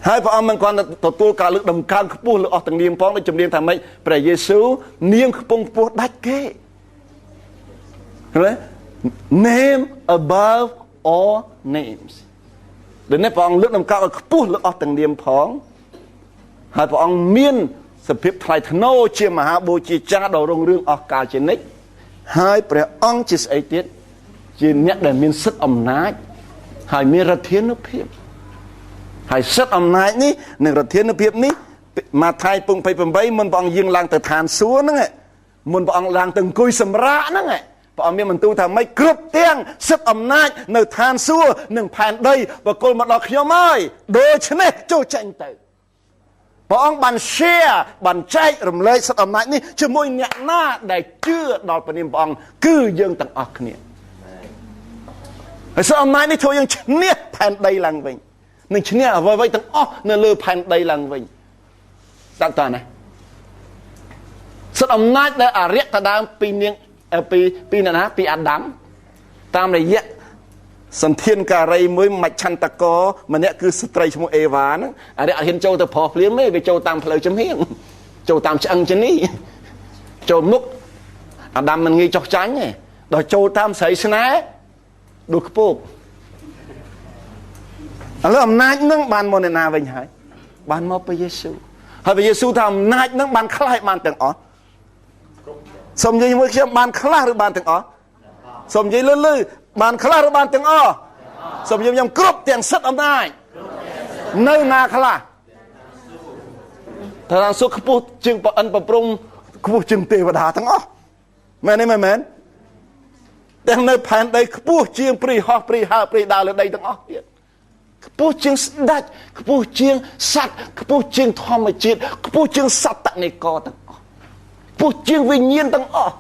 ហើយព្រះអង្គមិនគ្រាន់តែទទួលការលើកដំកើងខ្ពស់លើអស់ទាំងនាមផងដូចជំនាញថាម៉េចព្រះយេស៊ូវនាមខ្ពង់ខ្ពស់ដាច់គេឃើញ name above all names ដូចនេះព្រះអង្គលើកដំកើងឲ្យខ្ពស់លើអស់ទាំងនាមផងហើយព្រះអង្គមានសភាពថ្លៃថ្នូរជាមហាបូជាចារ្យដ៏រុងរឿងអស់កលជានិច្ចហើយព្រះអង្គជាស្អីទៀតជាអ្នកដែលមានសិទ្ធិអំណាចហើយមានឫទ្ធានុភាពហើយសិទ្ធិអំណាចនេះនិងឫទ្ធានុភាពនេះម៉ាថាយពង28មុនព្រះអង្គយាងឡើងទៅឋានសួគ៌ហ្នឹងមុនព្រះអង្គឡើងទៅអង្គុយសម្រាកហ្នឹងព្រះអង្គមានបន្ទូលថាម៉េចគ្រប់ទាំងសិទ្ធិអំណាចនៅឋានសួគ៌និងផែនដីបកគលមកដល់ខ្ញុំហើយដូច្នេះចូលចេញទៅព្រះអង្គបាន share បានចែករំលែកសិទ្ធិអំណាចនេះជាមួយអ្នកណាដែលជឿដល់ព្រះនាមព្រះអង្គគឺយើងទាំងអស់គ្នាហើយសិទ្ធិអំណាចនេះធ្វើយើងឈ្នះផែនដីឡើងវិញនឹងឈ្នះអ្វីៗទាំងអស់នៅលើផែនដីឡើងវិញតាក់តើណាសិទ្ធិអំណាចដែលអរិយតដើមពីនាងពីណាពីអាដាមតាមរយៈសន្តានការីមួយមច្ឆន្ទកម្នាក់គឺស្ត្រីឈ្មោះអេវ៉ាហ្នឹងអរិយអត់ហ៊ានចូលទៅប្រុសភ្លាមទេវាចូលតាមផ្លូវចំហៀងចូលតាមឆ្អឹងជនីចូលមុខអាដាមមិនងាយចុះចាញ់ទេដល់ចូលតាមស្រីស្នេហ៍ដូចខ្ពស់ឥឡូវអំណាចនឹងបានមកនៅណាវិញហើយបានមកព្រះយេស៊ូវហើយព្រះយេស៊ូវថាអំណាចនឹងបានខ្លះឲ្យបានទាំងអស់សូមនិយាយជាមួយខ្ញុំបានខ្លះឬបានទាំងអស់សូមនិយាយលឺបានខ្លះឬបានទាំងអស់សូមនិយាយខ្ញុំគ្រប់ទាំងសិទ្ធិអំណាចនៅណាខ្លះថាសុខខ្ពស់ជាងប្រអិនប្រព្រំខ្ពស់ជាងទេវតាទាំងអស់មែនទេមែនទាំងនៅផែនដីខ្ពស់ជាងព្រីហោះព្រីហើព្រីដើរលើដីទាំងអស់ទៀតខ្ពស់ជាងស្ដេចខ្ពស់ជាងសត្វខ្ពស់ជាងធម្មជាតិខ្ពស់ជាងសត្វតនិកទាំងអស់ខ្ពស់ជាងវិញ្ញាណទាំងអស់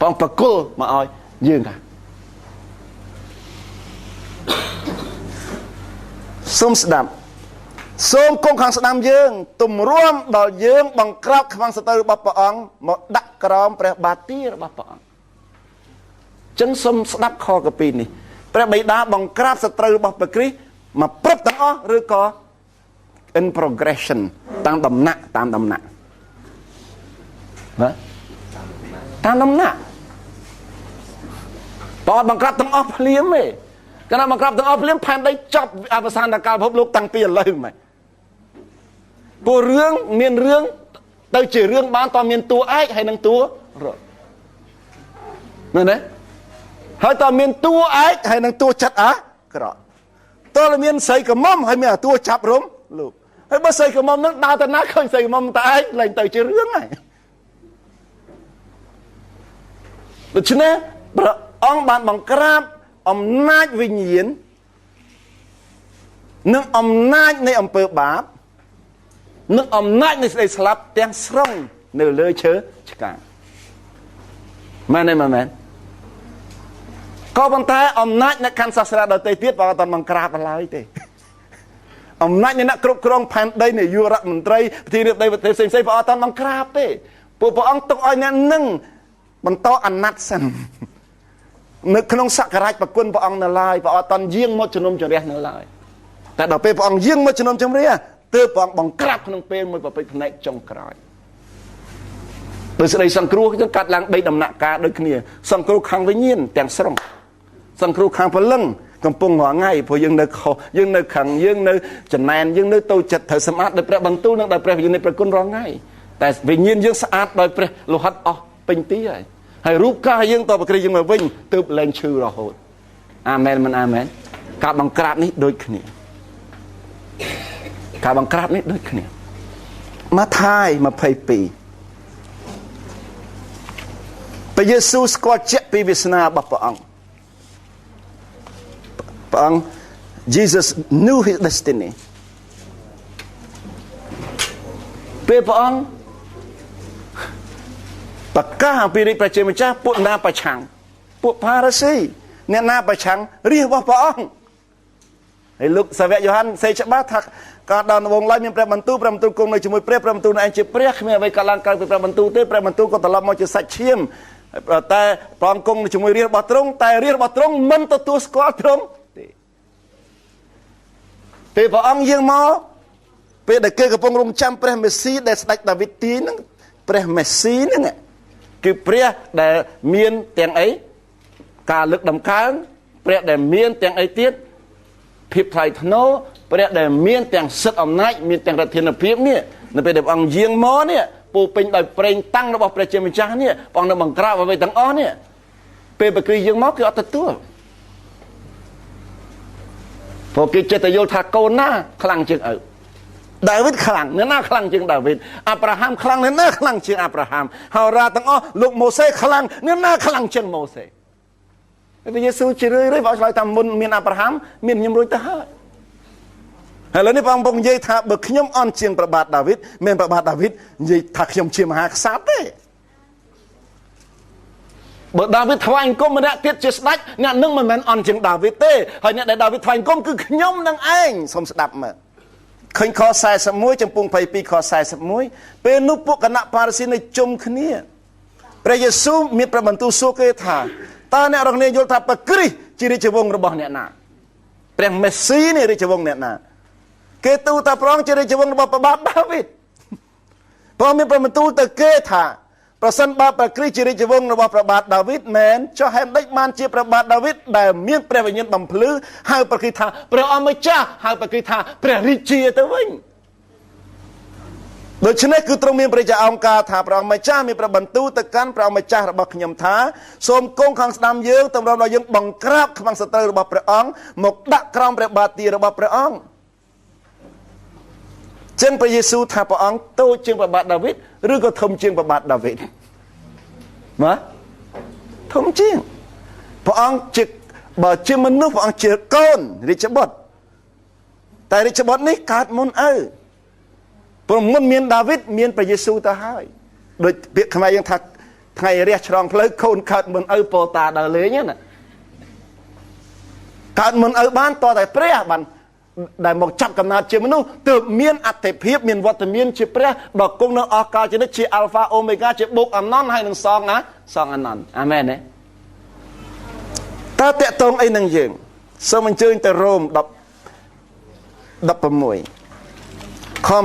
បងប្រគល់មកឲ្យយើងថាសូមស្ដាប់សូមគង់ខាងស្ដាំយើងទម្រាំដល់យើងបង្ក្រាបខ្មាំងសត្រូវរបស់ព្រះអង្គមកដាក់ក្រោមព្រះបាទីរបស់ព្រះអង្គចឹងសូមស្ដាប់ខកពីនេះព្រះបិតាបង្ក្រាបសត្រូវរបស់ព្រះគ្រីស្ទមកព្រឹបទាំងអស់ឬក៏ in progression តាមដំណាក់ណាតាមដំណាក់តើបង្ក្រាបទាំងអស់ភ្លាមទេកាលណាបង្ក្រាបទាំងអស់ភ្លាមផែនដីចប់អវសានកាលពិភពលោកតាំងពីឥឡូវហ្មងព្រោះរឿងមានរឿងទៅជារឿងបានតើមានតួឯកហើយនឹងតួរត់មែនទេហើយតើមានតួឯកហើយនឹងតួចិត្តអាក្រក់តើមានស្រីកមុំហើយមានតួចាប់រំលោកហើយបើស្រីកមុំនឹងដើរទៅណាឃើញស្រីកមុំតើឯងឡើងទៅជារឿងហើយដូច្នេះព្រះអង្គបានបង្ក្រាបអំណាចវិញ្ញាណនិងអំណាចនៃអំពើបាបនិងអំណាចនៃសេចក្តីស្លាប់ទាំងស្រុងនៅលើឈើឆ្កាងមែនទេមែនក៏ប៉ុន្តែអំណាចអ្នកកាន់សាសនាដទៃទៀតបើអត់បង្ក្រាបឡើយទេអំណាចនៃអ្នកគ្រប់គ្រងផែនដីនាយករដ្ឋមន្ត្រីប្រធានាធិបតីប្រទេសផ្សេងៗបើអត់បង្ក្រាបទេពួកព្រះអង្គទុកឲ្យអ្នកនឹងបន្តអាណត្តិសិននៅក្នុងសក្ការៈប្រគុណព្រះអង្គនៅឡើយព្រះអត់តយាងមកជំនុំជម្រះនៅឡើយតែដល់ពេលព្រះអង្គយាងមកជំនុំជម្រះទើបព្រះអង្គបង្ក្រាបក្នុងពេលមួយប្រពៃផ្នែកចុងក្រោយដោយសេចក្តីសង្គ្រោះយើងកាត់ឡើង3ដំណាក់កាលដូចគ្នាសង្គ្រោះខាងវិញ្ញាណទាំងស្រុងសង្គ្រោះខាងព្រលឹងកំពុងរាល់ថ្ងៃព្រោះយើងនៅខុសយើងនៅខាងយើងនៅចំណែនយើងនៅតូចចិត្តត្រូវសម្អាតដោយព្រះបន្ទូលនិងដោយព្រះវិញ្ញាណនៃព្រះគុណរាល់ថ្ងៃតែវិញ្ញាណយើងស្អាតដោយព្រះលោហិតអស់ពេញទីហើយ ហើយរូបកាយយើងតបគ្រីយើងមកវិញទើបលែងឈឺរហូតអាមែនមិនអាមែនការបង្ក្រាបនេះដូចគ្នាការបង្ក្រាបនេះដូចគ្នាម៉ាថាយ22ព្រះយេស៊ូវស្គាល់ជាក់ពីវាសនារបស់ព្រះអង្គJesus knew his destiny ពេលព្រះអង្គប្រកាសអំពីរាជប្រជាម្ចាស់ពួកណាប្រឆាំងពួកផារ៉ាស៊ីអ្នកណាប្រឆាំងរាជរបស់ព្រះអង្គហើយលោកសាវកយ៉ូហានសេច្បាស់ថាការដល់ដំបូងឡើយមានព្រះបន្ទូលគង់នៅជាមួយព្រះបន្ទូលឯងជាព្រះគ្មានអ្វីកើតឡើងក្រៅពីព្រះបន្ទូលទេព្រះបន្ទូលក៏ត្រឡប់មកជាសាច់ឈាមតែព្រះអង្គគង់នៅជាមួយរាជរបស់ទ្រង់តែរាជរបស់ទ្រង់មិនទទួលស្គាល់ទ្រង់ទេពេលព្រះអង្គយាងមកពេលដែលគេកំពុងរងចាំព្រះមេស៊ីដែលស្ដេចដាវីតទាញហ្នឹងព្រះមេស៊ីហ្នឹងគឺព្រះដែលមានទាំងអីការលើកដំកើងព្រះដែលមានទាំងអីទៀតភាពថ្លៃថ្នូរព្រះដែលមានទាំងសិទ្ធិអំណាចមានទាំងរដ្ឋាភិបាលនេះនៅពេលដែលព្រះអង្គយាងមកនេះពោពេញដោយប្រេងតាំងរបស់ព្រះជាម្ចាស់នេះព្រះអង្គនឹងបង្ក្រាបអ្វីទាំងអស់នេះពេលប្រគ្រីយាងមកគឺអត់ទទួលព្រោះគេចិត្តតែយល់ថាកូនណាខ្លាំងជាងឪដាវីតខ្លាំងអ្នកណាខ្លាំងជាងដាវីតអាប់រ៉ាហាំខ្លាំងអ្នកណាខ្លាំងជាងអាប់រ៉ាហាំហោរាទាំងអស់លោកម៉ូសេខ្លាំងអ្នកណាខ្លាំងជាងម៉ូសេព្រះយេស៊ូវជារឿយៗបងឆ្លើយថាមុនមានអាប់រ៉ាហាំមានខ្ញុំរួចទៅហើយឥឡូវនេះបងនិយាយថាបើខ្ញុំអន់ជាងព្រះបាទដាវីតមានព្រះបាទដាវីតនិយាយថាខ្ញុំជាមហាក្សត្រទេបើដាវីតថ្វាយអង្គមម្នាក់ទៀតជាស្ដេចអ្នកនឹងមិនមែនអន់ជាងដាវីតទេហើយអ្នកដែលដាវីតថ្វាយអង្គមគឺខ្ញុំនឹងឯងសូមស្ដាប់មើលឃើញខ41ចំពុង22ខ41ពេលនោះពួកគណៈផារីស៊ីនៅជុំគ្នាព្រះយេស៊ូវមានព្រះបន្ទូលសួរគេថាតើអ្នករងនេះយល់ថាព្រះគ្រីស្ទជារាជវង្សរបស់អ្នកណាព្រះមេស៊ីនេះរាជវង្សអ្នកណាគេទូលថាព្រះអង្គជារាជវង្សរបស់ព្រះបាទដាវីតព្រះអង្គមានព្រះបន្ទូលទៅគេថាប្រសិនបើព្រះគ្រីស្ទជារាជវង្សរបស់ព្រះបាទដាវីតមែនចុះហេតុម៉េចបានជាព្រះបាទដាវីតដែលមានព្រះវិញ្ញាណបំភ្លឺហៅព្រះគ្រីស្ទថាព្រះអម្ចាស់ហៅព្រះគ្រីស្ទថាព្រះរាជាទៅវិញដូច្នេះគឺទ្រង់មានព្រះជាអង្គការថាព្រះអម្ចាស់មានព្រះបន្ទូលទៅកាន់ព្រះអម្ចាស់របស់ខ្ញុំថាសូមគង់ខាងស្ដាំយើងតម្រូវដល់យើងបង្ក្រាបខ្មាំងសត្រូវរបស់ព្រះអង្គមកដាក់ក្រោមព្រះបាទទារបស់ព្រះអង្គចឹងព្រះយេស៊ូវថាព្រះអង្គតូចជាងព្រះបាទដាវីតឬក៏ធំជាងព្រះបាទដាវីតណាធំជាងព្រះអង្គជាបើជាមនុស្សព្រះអង្គជាកូនរាជបុត្រតែរាជបុត្រនេះកើតមុនឪព្រោះមុនមានដាវីតមានព្រះយេស៊ូវទៅហើយដូចពាក្យខ្មែរយើងថាថ្ងៃរះឆ្លងផ្លូវកូនកើតមុនឪពោតាដើរលេងណាកើតមុនឪបានតតែព្រះបានដែលមកចាប់កំណើតជាមនុស្សទើបមានអត្ថិភាពមានវត្តមានជាព្រះដ៏គង់នៅអស់កលជានិច្ចជាអាល់ហ្វាអូមេហ្គាជាបុកអំណន់ហើយនឹងសងអនន្តអាមែនទេតើតកតងអីនឹងយើងសូមអញ្ជើញទៅរ៉ូម16ខ20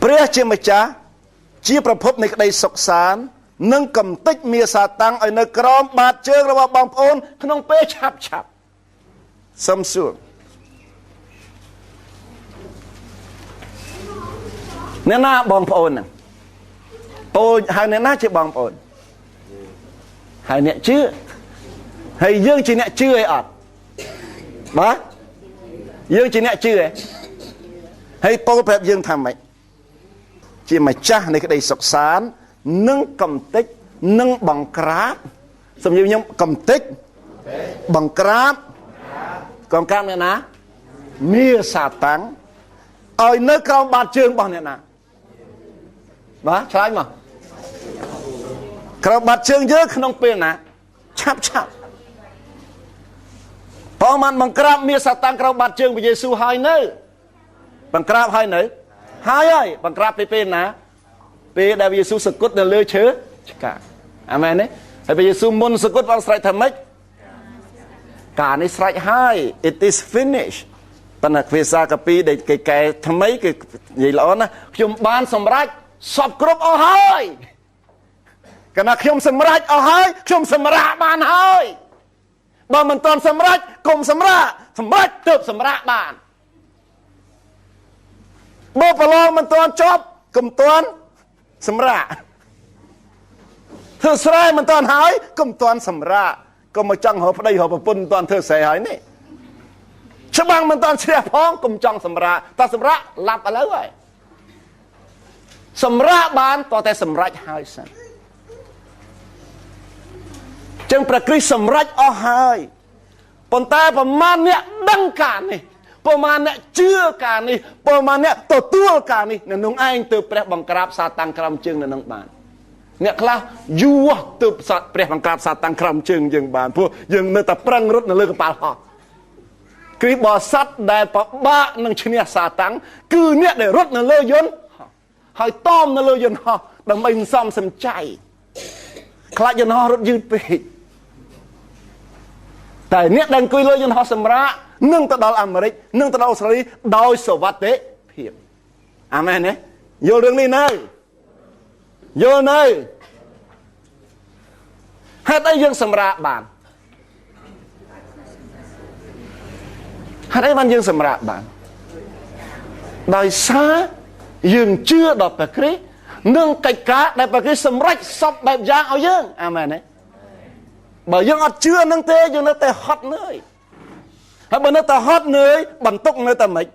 ព្រះជាម្ចាស់ជាប្រភពនៃក្តីសុខសាន្តនិងកំទេចមាសាតាំងឲ្យនៅក្រោមបាតជើងរបស់បងប្អូនក្នុងពេលឆាប់សំសួរអ្នកណាបងប្អូនហ្នឹងអូហៅអ្នកណាជាបងប្អូនហើយអ្នកជឿហើយយើងជាអ្នកជឿអីអត់បាទយើងជាអ្នកជឿឯងហើយពោលប្រាប់យើងថាម៉េចជាម្ចាស់នៃក្តីសុខសាន្តនិងកំទេចនិងបង្ក្រាបសំនិញខ្ញុំកំទេចបង្ក្រាបកំកាមអ្នកណាមាសាតាំងឲ្យនៅក្រោមបាតជើងរបស់អ្នកណាបាទឆ្លើយមកក្រោមបាតជើងយើងក្នុងពេលណាឆាប់ព្រះអង្គបានបង្ក្រាបមាសាតាំងក្រោមបាតជើងព្រះយេស៊ូវហើយនៅបង្ក្រាបហើយនៅហើយបង្ក្រាបពេលណាពេលដែលព្រះយេស៊ូវសគត់នៅលើឈើឆ្កាអាមែនទេហើយព្រះយេស៊ូវមុនសគត់ព្រះអង្គស្រែកថាម៉េចការនេះស្រេចហើយ it is finished ប៉ុន្តែភាសាកាពីដែលគេកែថ្មីគឺនិយាយល្អណាស់ខ្ញុំបានសម្រេចសពគ្រប់អស់ហើយកាលណាខ្ញុំសម្រេចអស់ហើយខ្ញុំសម្រាកបានហើយបើមិនទាន់សម្រេចកុំសម្រាកទើបសម្រាកបានបើប្រឡងមិនទាន់ចប់កុំទាន់សម្រាក thưa srai mình toàn hỏi cũng toàn sầm ra cũng mà chẳng hợp đây hợp bún toàn thưa sài hỏi nè chắc bằng mình toàn xe phong cũng chẳng sầm ra lặp ở lâu rồi sầm ra bán toànតែសម្រេចហើយសិនចឹងព្រះគ្រីស្ទសម្រេចអស់ហើយប៉ុន្តែប្រមាណអ្នកដឹងការនេះប្រមាណអ្នកជឿការនេះប្រមាណអ្នកទទួលការនេះនៅក្នុងឯងទើបព្រះបង្ក្រាបសាតាំងក្រោមជើងនៅនឹងបានអ្នកខ្លះយូរទើបព្រះបង្ក្រាបសាតាំងក្រោមជើងយើងបានព្រោះយើងនៅតែប្រឹងរត់នៅលើកប៉ាល់ហោះគ្រីស្ទបរិស័ទដែលពិបាកនឹងឈ្នះសាតាំងគឺអ្នកដែលរត់នៅលើយន្តហើយតមនៅលើយន្តហោះដើម្បីសំសំចៃខ្លាចយន្តហោះរត់យឺតពេកតែអ្នកដែលអង្គុយលើយន្តហោះសម្រាប់នឹងទៅដល់អាមេរិកនឹងទៅដល់អូស្ត្រាលីដោយសុវត្ថិភាពអាមែនទេយល់រឿងនេះនៅយល់នៅហេតុអីយើងសម្រាប់បានហេតុអីបានយើងសម្រាប់បានដោយសារយើងជឿដល់ព្រះគ្រីស្ទនឹងកិច្ចការដែលព្រះគ្រីស្ទសម្រេចសពបែបយ៉ាងឲ្យយើងអាមែនទេបើយើងអត់ជឿនឹងទេយើងនៅតែហត់នឿយហើយបើនៅតែហត់នឿយបន្ទុកនៅតែមិន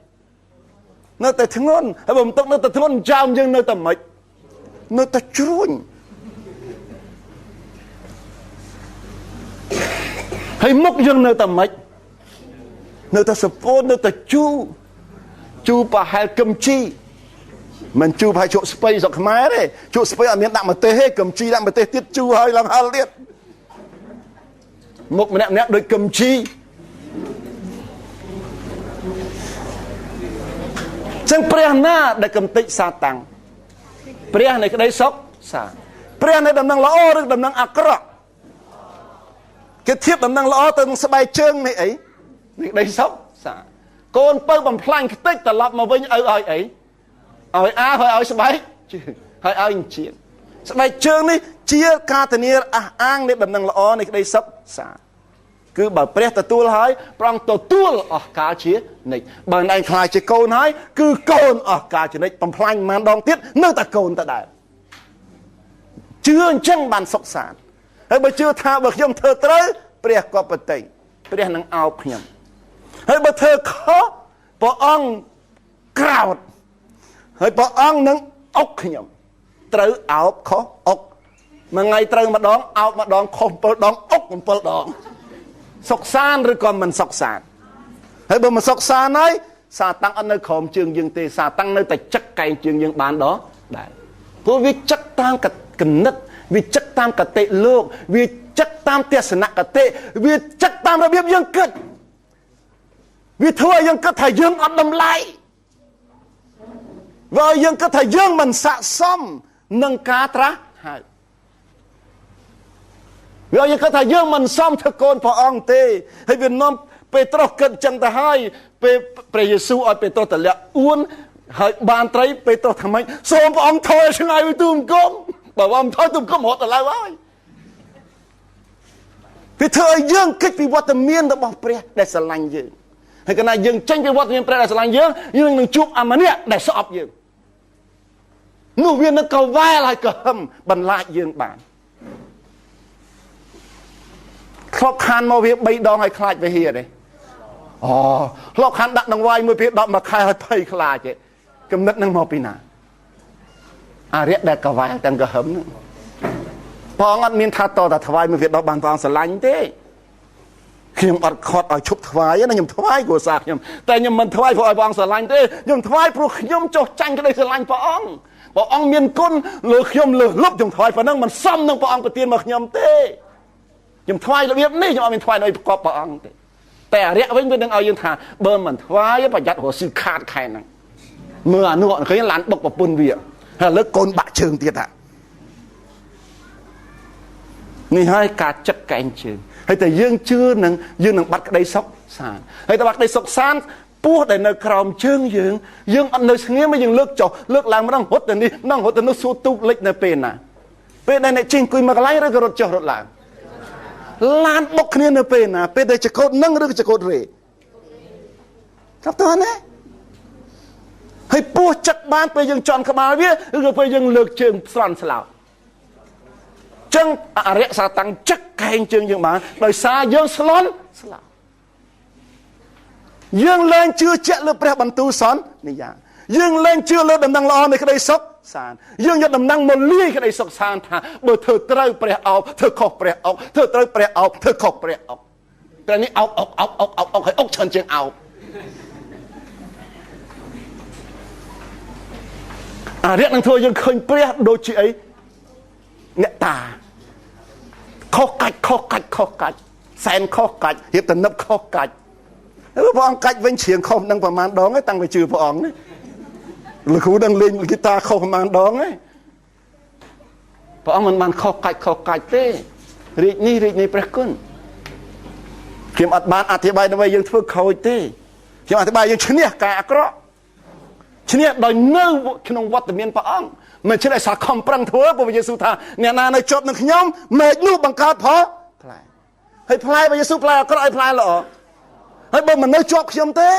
នៅតែធ្ងន់ហើយបើបន្ទុកនៅតែធ្ងន់ចាំយើងនៅតែមិននៅតែជ្រួញហើយមុខយើងនៅតែមិននៅតែសពោននៅតែជូប្រហែលគឹមជីមិនជូប្រហែលជក់ស្ពៃស្រុកខ្មែរទេជក់ស្ពៃអត់មានដាក់ម្ទេសទេគឹមជីដាក់ម្ទេសទៀតជូហើយឡើងហល់ទៀតមុខម្នាក់ដូចគឹមជីចឹងព្រះណាដែលកំទេចសាតាំងព្រះនៃក្តីសុខសាព្រះនៃដំណឹងល្អឬដំណឹងអាក្រក់គេធៀបដំណឹងល្អទៅនឹងស្បែកជើងនេះអីនេះក្តីសុខសាកូនពៅបំផ្លាញខ្ទេចត្រឡប់មកវិញឲ្យអីឲ្យអាហើយឲ្យស្បែកជើងហើយឲ្យអញ្ជៀនស្បែកជើងនេះជាការធានាអះអាងនៃដំណឹងល្អនៃក្តីសុខសាគឺបើព្រះទទួលហើយប្រងទទួលអស់កាលជានិច្ចបើឯងខ្លាចជាកូនហើយគឺកូនអស់កាលជានិច្ចបំផ្លាញប៉ុន្មានដងទៀតនៅតែកូនតដែរជឿអញ្ចឹងបានសុខសាន្តហើយបើជឿថាបើខ្ញុំធ្វើត្រូវព្រះក៏ប្រតិព្រះនឹងអោបខ្ញុំហើយបើធ្វើខុសព្រះអង្គក្រោធហើយព្រះអង្គនឹងអុកខ្ញុំត្រូវអោបខុសអុកមួយថ្ងៃត្រូវម្ដងអោបម្ដងខុស7ដងអុក7ដងសុខសាន្តឬក៏មិនសុខសាន្តហើយបើមិនសុខសាន្តហើយសាតាំងអត់នៅក្រោមជើងយើងទេសាតាំងនៅតែចឹកកែងជើងយើងបានដែរព្រោះវាចឹកតាមកណិតវាចឹកតាមកតិលោកវាចឹកតាមទស្សនគតិវាចឹកតាមរបៀបយើងគិតវាធ្វើឲ្យយើងគិតថាយើងអត់តម្លៃវាឲ្យយើងគិតថាយើងមិនស័ក្តិសមនឹងការត្រាស់ហៅវាឲ្យយើងគិតថាយើងមិនសមធ្វើកូនព្រះអង្គទេហើយវានាំពេត្រុសគិតចឹងទៅហើយពេលព្រះយេស៊ូវឲ្យពេត្រុសទម្លាក់អួនហើយបានត្រីពេត្រុសថាម៉េចសូមព្រះអង្គថយឆ្ងាយពីទូមង្គមបើព្រះអង្គថយទូមង្គមរត់ទៅឡើយហើយវាធ្វើឲ្យយើងគិតពីវត្តមានរបស់ព្រះដែលស្រឡាញ់យើងហើយកាលណាយើងចេញពីវត្តមានព្រះដែលស្រឡាញ់យើងនឹងជួបអាម្នាក់ដែលស្អប់យើងនោះវានឹងកវែលហើយកហឹមបន្លាចយើងបានធ្លាប់ខានមកវា3ដងហើយខ្លាចវាហៀទេធ្លាប់ខានដាក់ដង្វាយមួយពេល10មួយខែហើយភ័យខ្លាចទេគំនិតនឹងមកពីណាអារៈដែលកវែលទាំងកហឹមហ្នឹងព្រះអង្គអត់មានថាតតែថ្វាយមួយវា10បានព្រះអង្គស្រឡាញ់ទេខ្ញុំអត់ខត់ឲ្យឈប់ថ្វាយណាខ្ញុំថ្វាយគ្រួសារខ្ញុំតែខ្ញុំមិនថ្វាយព្រោះឲ្យព្រះអង្គស្រឡាញ់ទេខ្ញុំថ្វាយព្រោះខ្ញុំចុះចាញ់ក្តីស្រឡាញ់ព្រះអង្គមានគុណលើខ្ញុំលើលុបខ្ញុំថ្វាយប៉ុណ្ណឹងមិនសមនឹងព្រះអង្គប្រទានមកខ្ញុំទេខ្ញុំថ្វាយរបៀបនេះខ្ញុំអត់មានថ្វាយដោយប្រកបព្រះអង្គទេតែអរិយវិញវានឹងឲ្យយើងថាបើមិនថ្វាយប្រយ័ត្នរស់ស៊ីខាតខែហ្នឹងមើលអានោះឃើញឡានបុកប្រពន្ធវាហើយលើកូនបាក់ជើងទៀតហ่ะនេះហើយការចឹកកែងជើងហើយតែយើងជឿនឹងយើងនឹងបាត់ក្តីសុខសាន្តហើយតែបាត់ក្តីសុខសាន្តពោះដែលនៅក្រោមជើងយើងអត់នៅស្ងៀមយើងលើកចុះលើកឡើងម្ដងរត់ទៅនេះម្ដងរត់ទៅនោះសួរទូកលិចនៅពេលណាពេលដែលអ្នកជិះអង្គុយមកកន្លែងឬក៏រត់ចុះរត់ឡើងឡានបុកគ្នានៅពេលណាពេលដែលចកោតនឹងឬក៏ចកោតរេចាប់តើណាហើយពោះចឹកបានពេលយើងជន់ក្បាលវាឬក៏ពេលយើងលើកជើងស្រន់ស្លោក ចឹងអរិយសាតាំងចឹកកែងជើងយើងបានដោយសារយើងស្លន់ស្លាប់យើងលែងជឿជាក់លើព្រះបន្ទូលសន្យាយើងលែងជឿលើដំណឹងល្អនៃក្តីសុខសាន្តយើងយកដំណឹងមកលាយក្តីសុខសាន្តថាបើធ្វើត្រូវព្រះអោបធ្វើខុសព្រះអោបធ្វើត្រូវព្រះអោបធ្វើខុសព្រះអោបតែនេះអោបហើយអុកច្រើនជាងអោបអរិយនឹងធ្វើយើងឃើញព្រះដូចជាអីអ្នកតាខុសកាច់សែនខុសកាច់រៀបតំណឹបខុសកាច់ព្រះអង្គកាច់វិញជ្រៀងខុសនឹងប្រមាណដងឯងតាំងពីជឿព្រះអង្គណាលោកគ្រូđangលេងហ្គីតាខុសប្រមាណដងឯងព្រះអង្គមិនបានខុសកាច់ទេរាជនេះព្រះគុណខ្ញុំអត់បានអធិប្បាយដើម្បីយើងធ្វើខូចទេខ្ញុំអធិប្បាយយើងឈ្នះការអាក្រក់ឈ្នះដោយនៅក្នុងវត្តមានព្រះអង្គមិនឈ្នះដោយសារខំប្រឹងធ្វើព្រះយេស៊ូវថាអ្នកណានៅជាប់នឹងខ្ញុំមែកនោះបង្កើតផលផ្លែហើយផ្លែព្រះយេស៊ូវផ្លែអាក្រក់ឲ្យផ្លែល្អហើយបើមិននៅជាប់ខ្ញុំទេ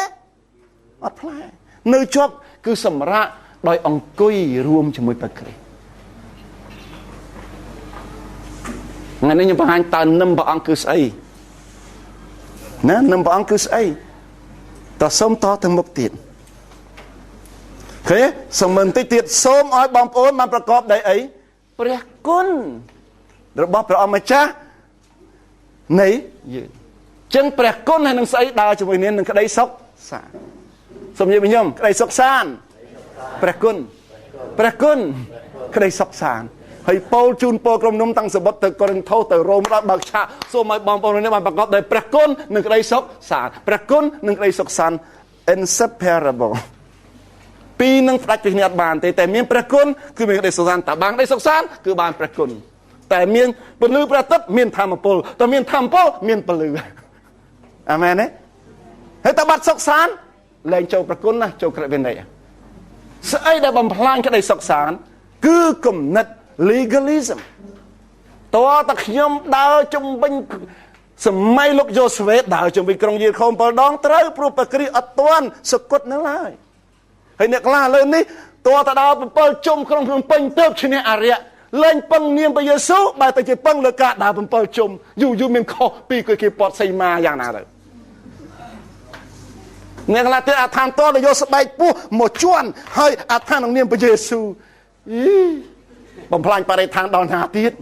អត់ផ្លែនៅជាប់គឺសម្រាប់ដោយអង្គុយរួមជាមួយព្រះគ្រីស្ទថ្ងៃនេះខ្ញុំបង្ហាញតើនឹមព្រះអង្គគឺស្អីណានឹមព្រះអង្គគឺស្អីតើសូមតទៅមុខទៀតឃើញសូមបន្តិចទៀតសូមឲ្យបងប្អូនបានប្រកបដោយអីព្រះគុណរបស់ព្រះអម្ចាស់នៃយើងចឹងព្រះគុណហើយនឹងស្អីដើរជាមួយនឹងក្តីសុខសាន្តសូមនិយាយខ្ញុំក្តីសុខសាន្តព្រះគុណក្តីសុខសាន្តហើយពោលជូនពោលក្រុមនុំតាំងសបុតទៅកូរិនថូសទៅរ៉ូមដល់បើកឆាកសូមឲ្យបងប្អូននេះបានប្រកបដោយព្រះគុណនិងក្តីសុខសាន្តព្រះគុណនិងក្តីសុខសាន្ត inseparable ពីរនឹងផ្ដាច់ពីគ្នាអត់បានទេតែមានព្រះគុណគឺមានក្តីសុខសាន្តតែបានក្តីសុខសាន្តគឺបានព្រះគុណតែមានពលឺព្រះអាទិត្យមានធម្មពលតែមានធម្មពលមានពលឺអាមែនទេហើយតើបាត់សុខសាន្តលែងចូលប្រគុណណាចូលក្រឹតវិន័យស្អីដែលបំផ្លាញក្តីសុខសាន្តគឺគំនិត legalism តើតើខ្ញុំដើរជំវិញសម័យលោកយ៉ូស្វេដើរជំវិញក្រុងយេរីកូ7ដងត្រូវព្រោះព្រះគ្រីស្ទអត់ទាន់សគត់នឹងឡើយហើយអ្នកខ្លះលើនេះតើដើរ7ជុំក្រុងភ្នំពេញទៅឈ្នះអរិយលែងពឹងនាមព្រះយេស៊ូវបែរទៅជាពឹងលើការដើរ7ជុំយូរមានខុសពីគេពត់សីមាយ៉ាងណាទៅអ្នកខ្លះទៀតអាឋានតទៅយកស្បែកពោះមកជន់ហើយអាឋានក្នុងនាមព្រះយេស៊ូវបំផ្លាញបរិស្ថានដល់ណាទៀត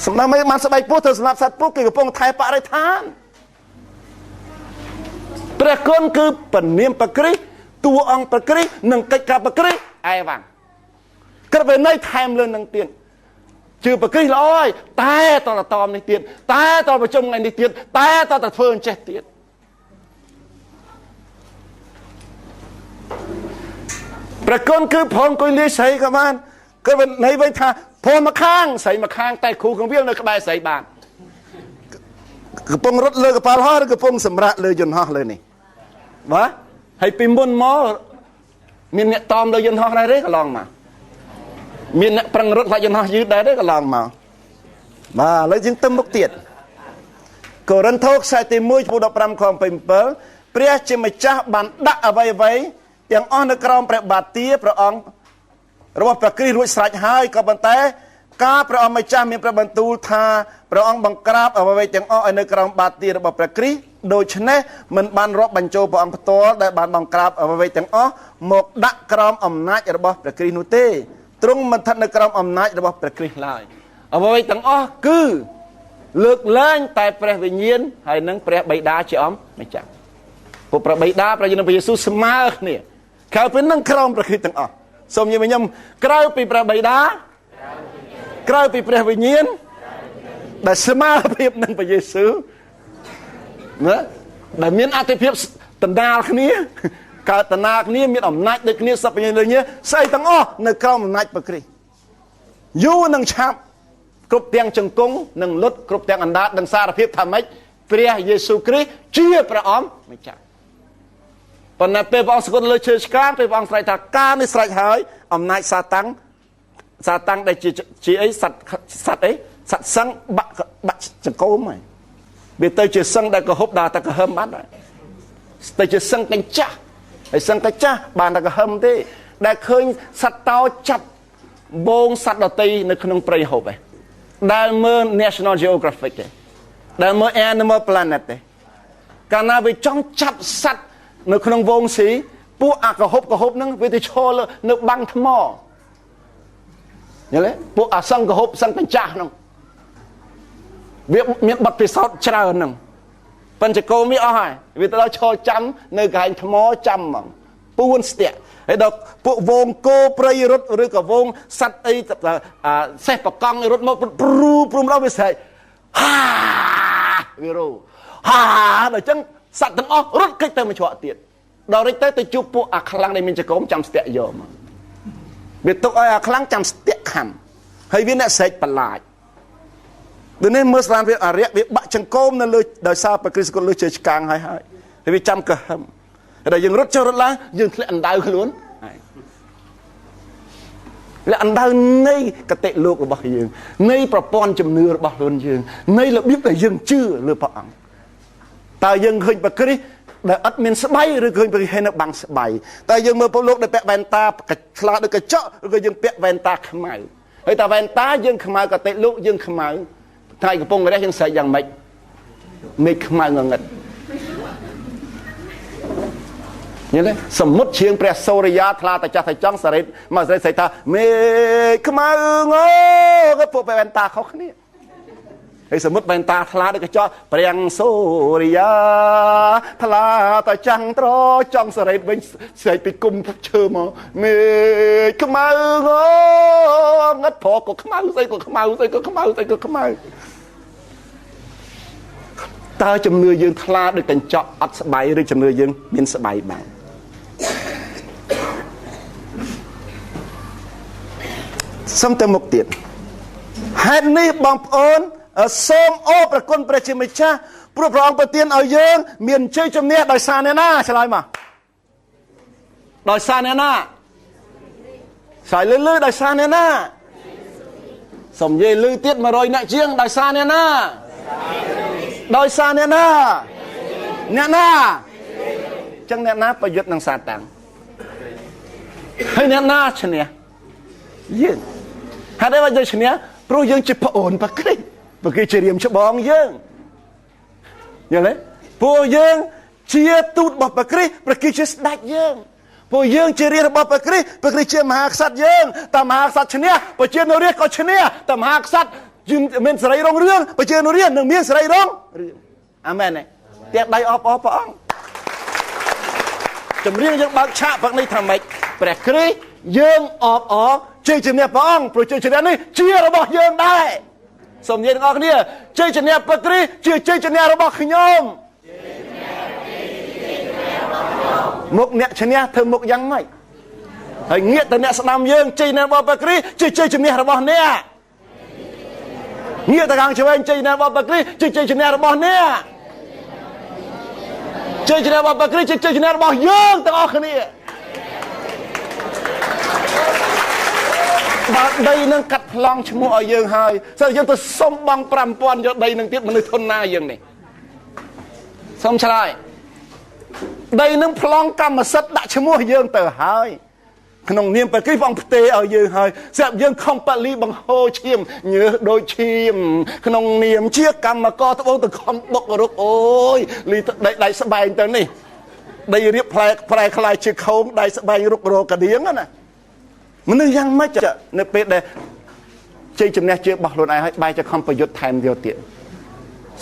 សម្រាប់មិនបានស្បែកពោះទៅសម្រាប់សត្វពោះគេកំពុងថែបរិស្ថានព្រះគុណគឺពនាមព្រះគ្រីស្ទតួអង្គព្រះគ្រីស្ទនិងកិច្ចការព្រះគ្រីស្ទឯវ៉ាំងក្រឹតវិន័យថែមលើនឹងទៀតជឿព្រះគ្រីស្ទល្អហើយតែតតមនេះទៀតតែតប្រជុំថ្ងៃនេះទៀតតែតធ្វើអញ្ចេះទៀតព្រះគុណគឺព្រមអង្គុយលាស្រីក៏បានគឺន័យវិញថាព្រមមកខាងស្រីមកខាងតែគ្រូកងវាលនៅក្បែរស្រីបានកំពុងរត់លើកប៉ាល់ហោះឬកំពុងសម្រាកលើយន្តហោះលើនេះបាទហើយពីមុនមកមានអ្នកតอมលើយន្តហោះដែរទេកន្លងមកមានអ្នកប្រឹងរត់ខ្លាចយន្តហោះយឺតដែរទេកន្លងមកបាទឥឡូវយើងទៅមុខទៀតកូរិនថូសខ្សែទី1ចំពោះ15ខ7ព្រះជាម្ចាស់បានដាក់អ្វីទាំងអស់នៅក្រោមព្រះបាទទាព្រះអង្គរបស់ព្រះគ្រីស្ទរួចស្រេចហើយក៏ប៉ុន្តែការព្រះអង្គម្ចាស់មានព្រះបន្ទូលថាព្រះអង្គបង្ក្រាបអ្វីទាំងអស់ឲ្យនៅក្រោមបាទទារបស់ព្រះគ្រីស្ទដូច្នេះមិនបានរាប់បញ្ចូលព្រះអង្គផ្ទាល់ដែលបានបង្ក្រាបអ្វីទាំងអស់មកដាក់ក្រោមអំណាចរបស់ព្រះគ្រីស្ទនោះទេទ្រង់មិនស្ថិតនៅក្រោមអំណាចរបស់ព្រះគ្រីស្ទឡើយអ្វីទាំងអស់គឺលើកលែងតែព្រះវិញ្ញាណហើយនឹងព្រះបិតាជាអង្គម្ចាស់ពួកព្រះបិតាព្រះយេស៊ូវព្រះយេស៊ូវស្មើគ្នាក្រៅពីនឹងក្រោមព្រះគ្រីស្ទទាំងអស់សូមញញឹមក្រៅពីព្រះបិតាក្រៅពីព្រះវិញ្ញាណដែលស្មើភាពនឹងព្រះយេស៊ូវណាដែលមានអតិភិបដណ្ដាលគ្នាកើតតណាគ្នាមានអំណាចដូចគ្នាសពញ្ញាដូចគ្នាស្អីទាំងអស់នៅក្រោមអំណាចព្រះគ្រីស្ទយូរនឹងឆាប់គ្រប់ទាំងចង្គង់និងលុតគ្រប់ទាំងអណ្ដាតនឹងសារភាពថាម៉េចព្រះយេស៊ូវគ្រីស្ទជាព្រះអង្គម្ចាស់ប៉ុន្តែពេលព្រះអង្គសគត់លើឈើឆ្កាងពេលព្រះអង្គស្រែកថាការនេះស្រេចហើយអំណាចសាតាំងដែលជាអីសត្វអីសត្វសឹងបាក់ចង្គមហើយវាទៅជាសឹងដែលកហុបដល់តែកហឹមបាត់ហើយទៅជាសឹងកញ្ចាស់ហើយសឹងកញ្ចាស់បានតែកហឹមទេដែលឃើញសត្វតោចាប់ វងសត្វដតីនៅក្នុងព្រៃហូបឯងដែលមើល National Geographic ទេដែលមើល Animal Planet ទេកាលណាវាចង់ចាប់សត្វនៅក្នុងវងស៊ីពួកអាកហូបហ្នឹងវាទៅឈរនៅបាំងថ្មយល់ទេពួកអាសង្កហូបសង្កញ្ចាស់ហ្នឹងវាមានបទពិសោធន៍ច្រើនហ្នឹងបញ្ចកោមីអស់ហើយវាទៅដល់ឈរចាំនៅកន្លែងថ្មចាំហ្មងពួនស្ទាក់ហើយដល់ពួកវងគោព្រៃរត់ឬក៏វងសត្វអីសេះបកង់រត់មកព្រមដល់វាស្រែកហាវារោហាដល់អញ្ចឹងសត្វទាំងអស់រត់គេចទៅមួយច្រកទៀតដល់រិចទៅជួបពួកអាខ្លាំងដែលមានចកោមចាំស្ទាក់យកមកវាទុកឲ្យអាខ្លាំងចាំស្ទាក់ខំហើយវាអ្នកស្រែកបន្លាចដូចនេះមើលស្លានវាអារៈវាបាក់ចង្កូមនៅលើដោយសារប្រគ្រីស្ទគាត់លើជើឆ្កាងហើយវាចាំកហឹមតែយើងរត់ចុះរត់ឡើងយើងធ្លាក់អណ្ដៅខ្លួនលក្ខអណ្ដៅនៃកតិលោករបស់យើងនៃប្រព័ន្ធជំនឿរបស់ខ្លួនយើងនៃរបៀបដែលយើងជឿលើព្រះអង្គតើយើងឃើញប្រគ្រីស្ទដែលអត់មានស្បៃឬឃើញប្រគ្រីស្ទហើយនៅបាំងស្បៃតើយើងមើលពលលោកដែលពាក់វ៉ែនតាឆ្លាដូចកញ្ចក់ឬក៏យើងពាក់វ៉ែនតាខ្មៅហើយតើវ៉ែនតាយើងខ្មៅកតិលោកយើងខ្មៅថ្ងៃកំពុងរះយើងស្រែកយ៉ាងម៉េចមេឃខ្មៅងងឹតយល់ទេសមុទ្រជាងព្រះសូរិយាថ្លាតាចាស់តាចង់សារ៉េតមកស្រែកថាមេឃខ្មៅងងពួកវ៉ែនតាខុសគ្នាហើយសមុទ្រវ៉ែនតាថ្លាដូចកញ្ចក់ព្រះសូរិយាថ្លាតាចាំងត្រចង់សារ៉េតវិញស្រែកពីគុំឈើមកមេឃខ្មៅងងឹតព្រោះក៏ខ្មៅស្អីក៏ខ្មៅស្អីក៏ខ្មៅស្អីក៏ខ្មៅតើជំនឿយើងថ្លាដូចកញ្ចក់អត់ស្បៃឬជំនឿយើងមានស្បៃបានសំទៅមុខទៀតហេតុនេះបងប្អូនសូមអរព្រគុណព្រះជាម្ចាស់ព្រោះព្រះអង្គប្រទានឲ្យយើងមានជ័យជំនះដោយសារអ្នកណាឆ្លើយមកដោយសារអ្នកណាឆ្លើយលឺដោយសារអ្នកណាសូមនិយាយលឺទៀត100អ្នកជាងដោយសារអ្នកណាដោយសារអ្នកណាអ្នកណាចឹងអ្នកណាប្រយុទ្ធនឹងសាតាំងហើយអ្នកណាឈ្នះយើងហេតុអីបានយើងឈ្នះព្រោះយើងជាប្អូនព្រះគ្រីស្ទព្រះគ្រីស្ទជារៀមច្បងយើងយល់ទេពួកយើងជាទូតរបស់ព្រះគ្រីស្ទព្រះគ្រីស្ទជាស្ដេចយើងពួកយើងជារាជរបស់ព្រះគ្រីស្ទព្រះគ្រីស្ទជាមហាក្សត្រយើងតែមហាក្សត្រឈ្នះប្រជានុរាជក៏ឈ្នះតែមហាក្សត្រមានសេរីរុងរឿងប្រជានុរាជនឹងមានសេរីរុងរឿងអាមែនទេទាំងដៃអបអរព្រះអង្គចម្រៀងយើងបើកឆាកព្រឹកនេះថាម៉េចព្រះគ្រីស្ទយើងអបអរជ័យជំនះព្រះអង្គព្រោះជ័យជំនះនេះជារបស់យើងដែរសូមនិយាយទាំងអស់គ្នាជ័យជំនះព្រះគ្រីស្ទជាជ័យជំនះរបស់ខ្ញុំមុខអ្នកឈ្នះធ្វើមុខយ៉ាងម៉េចហើយងាកទៅអ្នកស្ដាំយើងជ័យជំនះរបស់ព្រះគ្រីស្ទជាជ័យជំនះរបស់អ្នកងាកទៅខាងឆ្វេងជ័យជំនះរបស់ព្រះគ្រីស្ទជាជ័យជំនះរបស់អ្នកជ័យជំនះរបស់ព្រះគ្រីស្ទជាជ័យជំនះរបស់យើងទាំងអស់គ្នាបើដីនឹងកាត់ប្លង់ឈ្មោះឲ្យយើងហើយស្អីយើងទៅសុំបង់ 5000 យកដីនឹងទៀតមនុស្សធនណាយើងនេះសុំឆ្លើយដីនឹងប្លង់កម្មសិទ្ធិដាក់ឈ្មោះយើងទៅហើយក្នុងនាមព្រះគ្រីស្ទព្រះអង្គផ្ទេរឲ្យយើងហើយស្រាប់យើងខំបលីបង្ហូរឈាមញើសដូចឈាមក្នុងនាមជាកម្មករត្បូងទៅខំបុករុកអូយលីដៃស្បែងទៅនេះដីរៀបផ្លែខ្លាយជាខោងដៃស្បែងរុករកដៀងណាមនុស្សយ៉ាងម៉េចនៅពេលដែលជ័យជំនះជារបស់ខ្លួនឯងហើយបែរជាខំប្រយុទ្ធថែមយកទៀត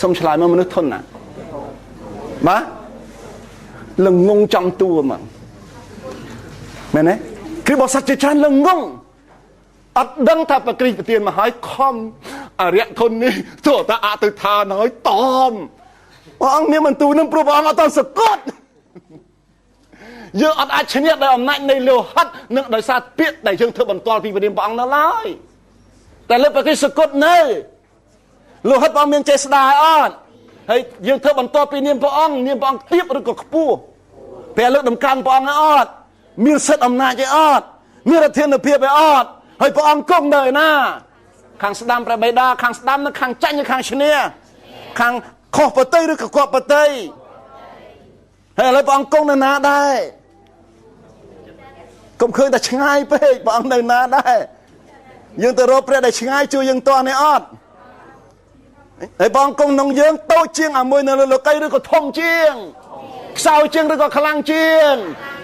សុំឆ្លើយមកមនុស្សធន់ណាបាទល្ងងចំតួមកមែនទេគឺបើសត្វជាច្រើនល្ងងអត់ដឹងថាប្រគ្រីស្ទប្រទានមកហើយខំអរិយធននេះទោះតាអទៅថានឹងហើយតមព្រះអង្គមានបន្ទូលនឹងព្រោះព្រះអង្គអត់តសកត់យើងអត់អាចឈ្នះដោយអំណាចនៃលោហិតនិងដោយសារពាក្យដែលយើងធ្វើបន្ទាល់ពីព្រះនាមព្រះអង្គនៅឡើយតែលើព្រះគ្រីស្ទសកត់នៅលោហិតព្រះអង្គមានចេស្តាអត់ហើយយើងធ្វើបន្ទាល់ពីនាមព្រះអង្គទាបឬក៏ខ្ពស់ព្រះលើកដំកើងព្រះអង្គអត់មានសិទ្ធិអំណាចឯអត់មានរដ្ឋាភិបាលឯអត់ហើយព្រះអង្គគង់នៅឯណាខាងស្ដាំព្រះបិតាខាងស្ដាំនិងខាងចាញ់និងខាងឈ្នះខាងខុសប្រតិឬក៏គាត់ប្រតិហើយឥឡូវព្រះអង្គគង់នៅណាដែរកុំឃើញតែឆ្ងាយពេកព្រះអង្គនៅណាដែរ យើងទៅរកព្រះដែលឆ្ងាយជួយយើងតនេះអត់ហើយបងគង់ក្នុងយើងតូចជាងអាមួយនៅលើលោកីឬក៏ធំជាងខ្សោយជាងឬក៏ខ្លាំងជាង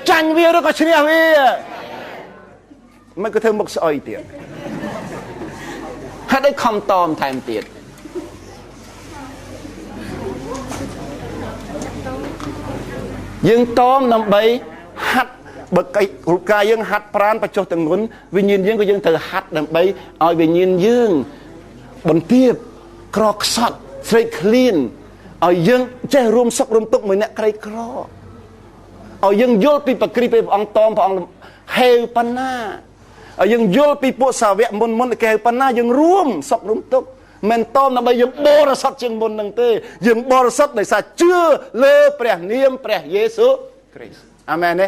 ចាញ់វាឬក៏ឈ្នះវាមិនក៏ធ្វើមុខស្អុយទៀតហេតុអីខំតមថែមទៀតយើងតមដើម្បីហាត់បើកៃរូបកាយយើងហាត់ប្រាណបច្ចុប្បន្នទាំងមុនវិញ្ញាណយើងក៏យើងត្រូវហាត់ដើម្បីឲ្យវិញ្ញាណយើងបន្ទាបក្រខ្សត់ស្រេកឃ្លានឲ្យយើងចេះរួមសុខរួមទុក្ខមួយអ្នកក្រីក្រឲ្យយើងយល់ពីបក្រីពេលព្រះអង្គតមព្រះអង្គហេវប៉ុណ្ណាឲ្យយើងយល់ពីពួកសាវកមុនគេហេវប៉ុណ្ណាយើងរួមសុខរួមទុក្ខមិនតមដើម្បីយើងបរិសុទ្ធជាងមុននឹងទេយើងបរិសុទ្ធដោយសារជឿលើព្រះនាមព្រះយេស៊ូវគ្រីស្ទអាមែនទេ